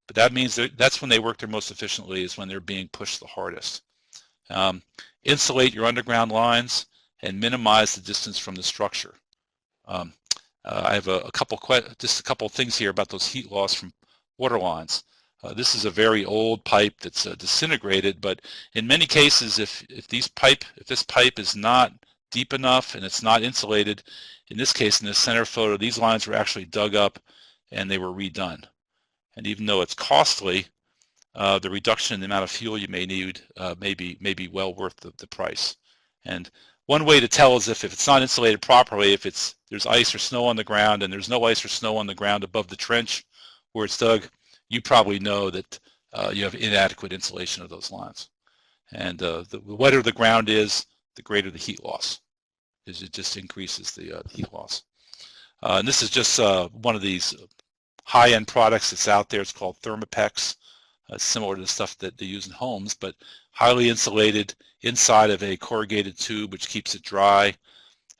B: But that means that's when they work their most efficiently, is when they're being pushed the hardest. Insulate your underground lines and minimize the distance from the structure. I have just a couple things here about those heat loss from water lines. This is a very old pipe that's disintegrated, but in many cases, if this pipe is not deep enough and it's not insulated, in this case, in the center photo, these lines were actually dug up and they were redone. And even though it's costly, the reduction in the amount of fuel you may need may be well worth the price. And one way to tell is if it's not insulated properly, if there's ice or snow on the ground and there's no ice or snow on the ground above the trench where it's dug, you probably know that you have inadequate insulation of those lines. And the wetter the ground is, the greater the heat loss, because it just increases the heat loss. And this is just one of these high-end products that's out there. It's called Thermopex, similar to the stuff that they use in homes, but highly insulated inside of a corrugated tube, which keeps it dry.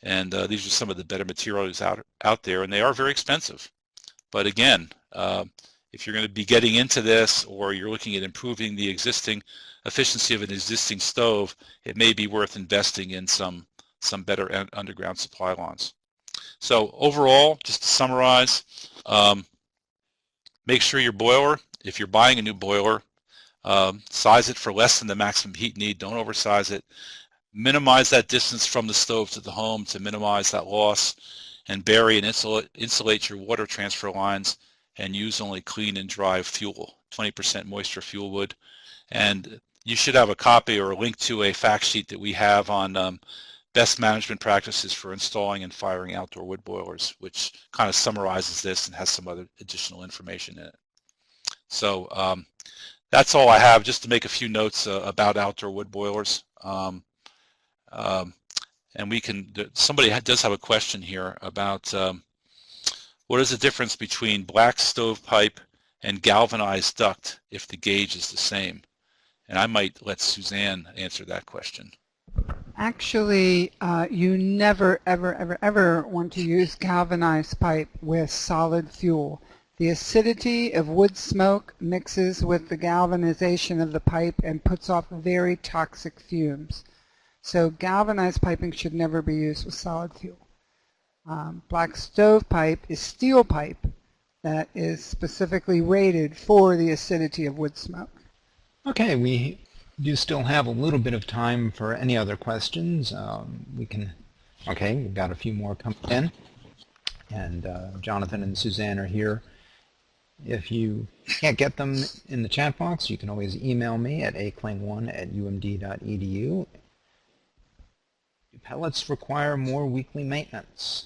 B: And these are some of the better materials out there, and they are very expensive. But again, if you're going to be getting into this, or you're looking at improving the existing efficiency of an existing stove, it may be worth investing in some better underground supply lines. So overall, just to summarize, make sure your boiler, if you're buying a new boiler, size it for less than the maximum heat need. Don't oversize it. Minimize that distance from the stove to the home to minimize that loss, and bury and insulate your water transfer lines, and use only clean and dry fuel, 20% moisture fuel wood. And you should have a copy or a link to a fact sheet that we have on best management practices for installing and firing outdoor wood boilers, which kind of summarizes this and has some other additional information in it. So that's all I have, just to make a few notes about outdoor wood boilers. And we can, somebody does have a question here about what is the difference between black stovepipe and galvanized duct if the gauge is the same? And I might let Suzanne answer that question.
C: Actually, you never, ever, ever, ever want to use galvanized pipe with solid fuel. The acidity of wood smoke mixes with the galvanization of the pipe and puts off very toxic fumes. So galvanized piping should never be used with solid fuel. Black stove pipe is steel pipe that is specifically rated for the acidity of wood smoke.
A: Okay, we do still have a little bit of time for any other questions. Okay, we've got a few more coming in. And Jonathan and Suzanne are here. If you can't get them in the chat box, you can always email me at akling1@umd.edu. Do pellets require more weekly maintenance?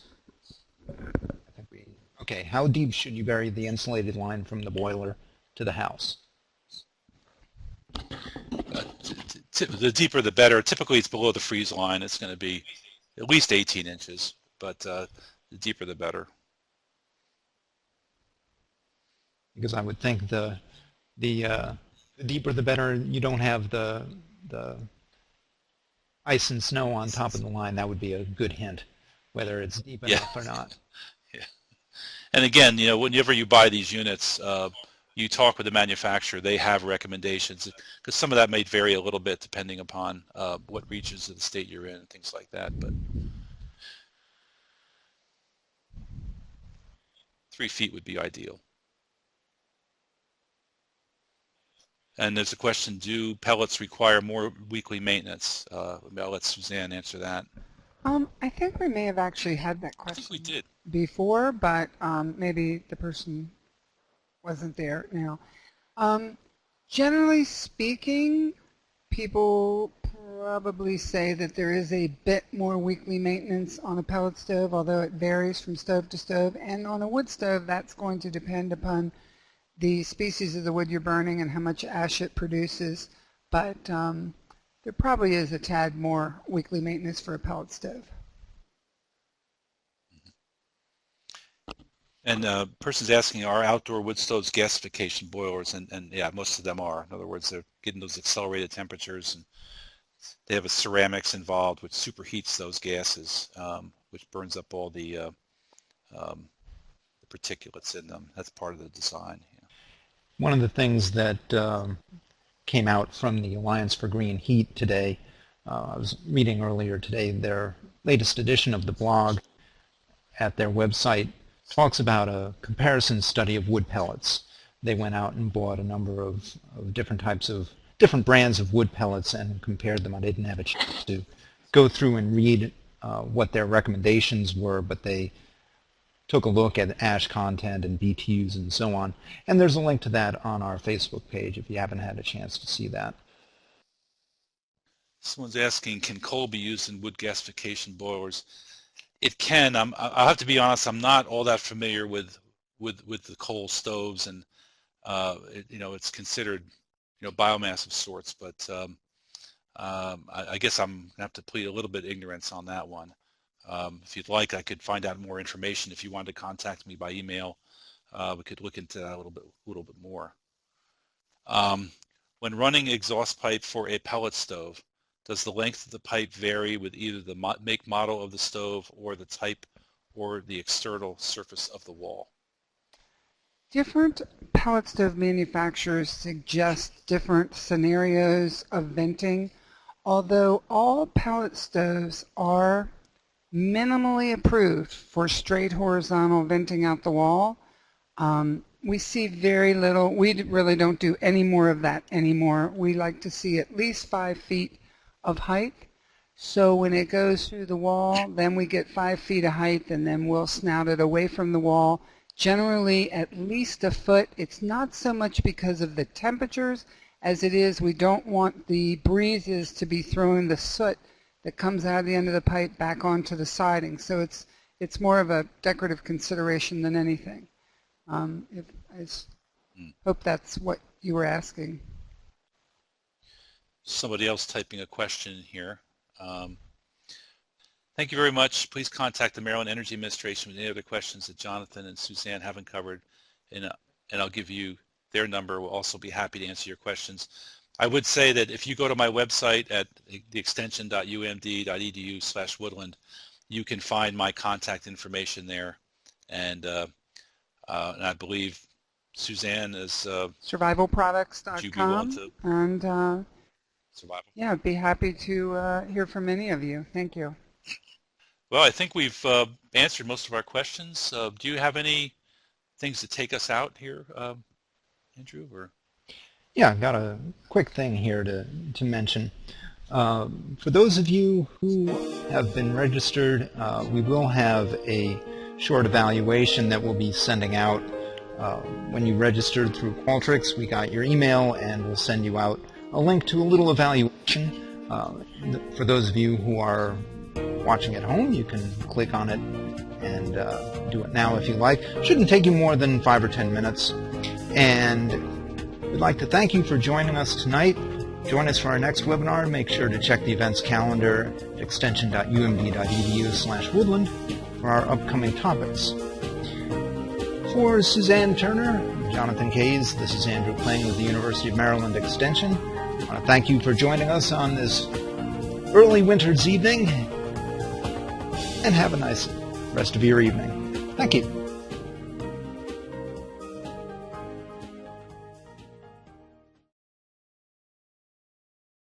A: Okay, how deep should you bury the insulated line from the boiler to the house?
B: The deeper the better. Typically it's below the freeze line. It's going to be at least 18 inches, but the deeper the better.
A: Because I would think the deeper the better. You don't have the ice and snow on top of the line. That would be a good hint, whether it's deep enough or not.
B: Yeah. And again, you know, whenever you buy these units, you talk with the manufacturer. They have recommendations, because some of that may vary a little bit depending upon what regions of the state you're in and things like that. But 3 feet would be ideal. And there's a question, do pellets require more weekly maintenance? I'll let Suzanne answer that.
C: I think we may have actually had that question
B: I think we did
C: before, but maybe the person wasn't there now. Generally speaking, people probably say that there is a bit more weekly maintenance on a pellet stove, although it varies from stove to stove. And on a wood stove, that's going to depend upon the species of the wood you're burning and how much ash it produces. But there probably is a tad more weekly maintenance for a pellet stove.
B: And person's asking, are outdoor wood stoves gasification boilers? And yeah, most of them are. In other words, they're getting those accelerated temperatures, and they have a ceramics involved which superheats those gases, which burns up all the particulates in them. That's part of the design. Yeah.
A: One of the things that came out from the Alliance for Green Heat today, I was reading earlier today, their latest edition of the blog at their website talks about a comparison study of wood pellets. They went out and bought a number of different brands of wood pellets and compared them. I didn't have a chance to go through and read what their recommendations were, but they took a look at ash content and BTUs and so on. And there's a link to that on our Facebook page if you haven't had a chance to see that.
B: Someone's asking, can coal be used in wood gasification boilers? It can. I'll have to be honest, I'm not all that familiar with the coal stoves, and it's considered biomass of sorts, but I guess I'm going to have to plead a little bit ignorance on that one. If you'd like, I could find out more information. If you wanted to contact me by email, we could look into that a little bit more. When running exhaust pipe for a pellet stove, does the length of the pipe vary with either the make model of the stove or the type or the external surface of the wall?
C: Different pellet stove manufacturers suggest different scenarios of venting, although all pellet stoves are minimally approved for straight horizontal venting out the wall. We see very little. We really don't do any more of that anymore. We like to see at least 5 feet of height. So when it goes through the wall, then we get 5 feet of height, and then we'll snout it away from the wall, generally at least a foot. It's not so much because of the temperatures as it is we don't want the breezes to be throwing the soot that comes out of the end of the pipe back onto the siding. So it's more of a decorative consideration than anything. I hope that's what you were asking.
B: Somebody else typing a question here. Thank you very much. Please contact the Maryland Energy Administration with any other questions that Jonathan and Suzanne haven't covered, and I'll give you their number. We'll also be happy to answer your questions. I would say that if you go to my website at the extension.umd.edu/woodland, you can find my contact information there, and I believe Suzanne is
C: survivalproducts.com, and
B: Survival.
C: yeah, I'd be happy to hear from any of you. Thank you.
B: Well, I think we've answered most of our questions. Do you have any things to take us out here, Andrew? Or?
A: Yeah, I've got a quick thing here to mention. For those of you who have been registered, we will have a short evaluation that we'll be sending out. When you registered through Qualtrics, we got your email, and we'll send you out a link to a little evaluation. For those of you who are watching at home, you can click on it and do it now if you like. Shouldn't take you more than 5 or 10 minutes. And we'd like to thank you for joining us tonight. Join us for our next webinar. Make sure to check the events calendar at extension.umd.edu/woodland for our upcoming topics. For Suzanne Turner, Jonathan Kays, this is Andrew Kling with the University of Maryland Extension. I want to thank you for joining us on this early winter's evening, and have a nice rest of your evening. Thank you.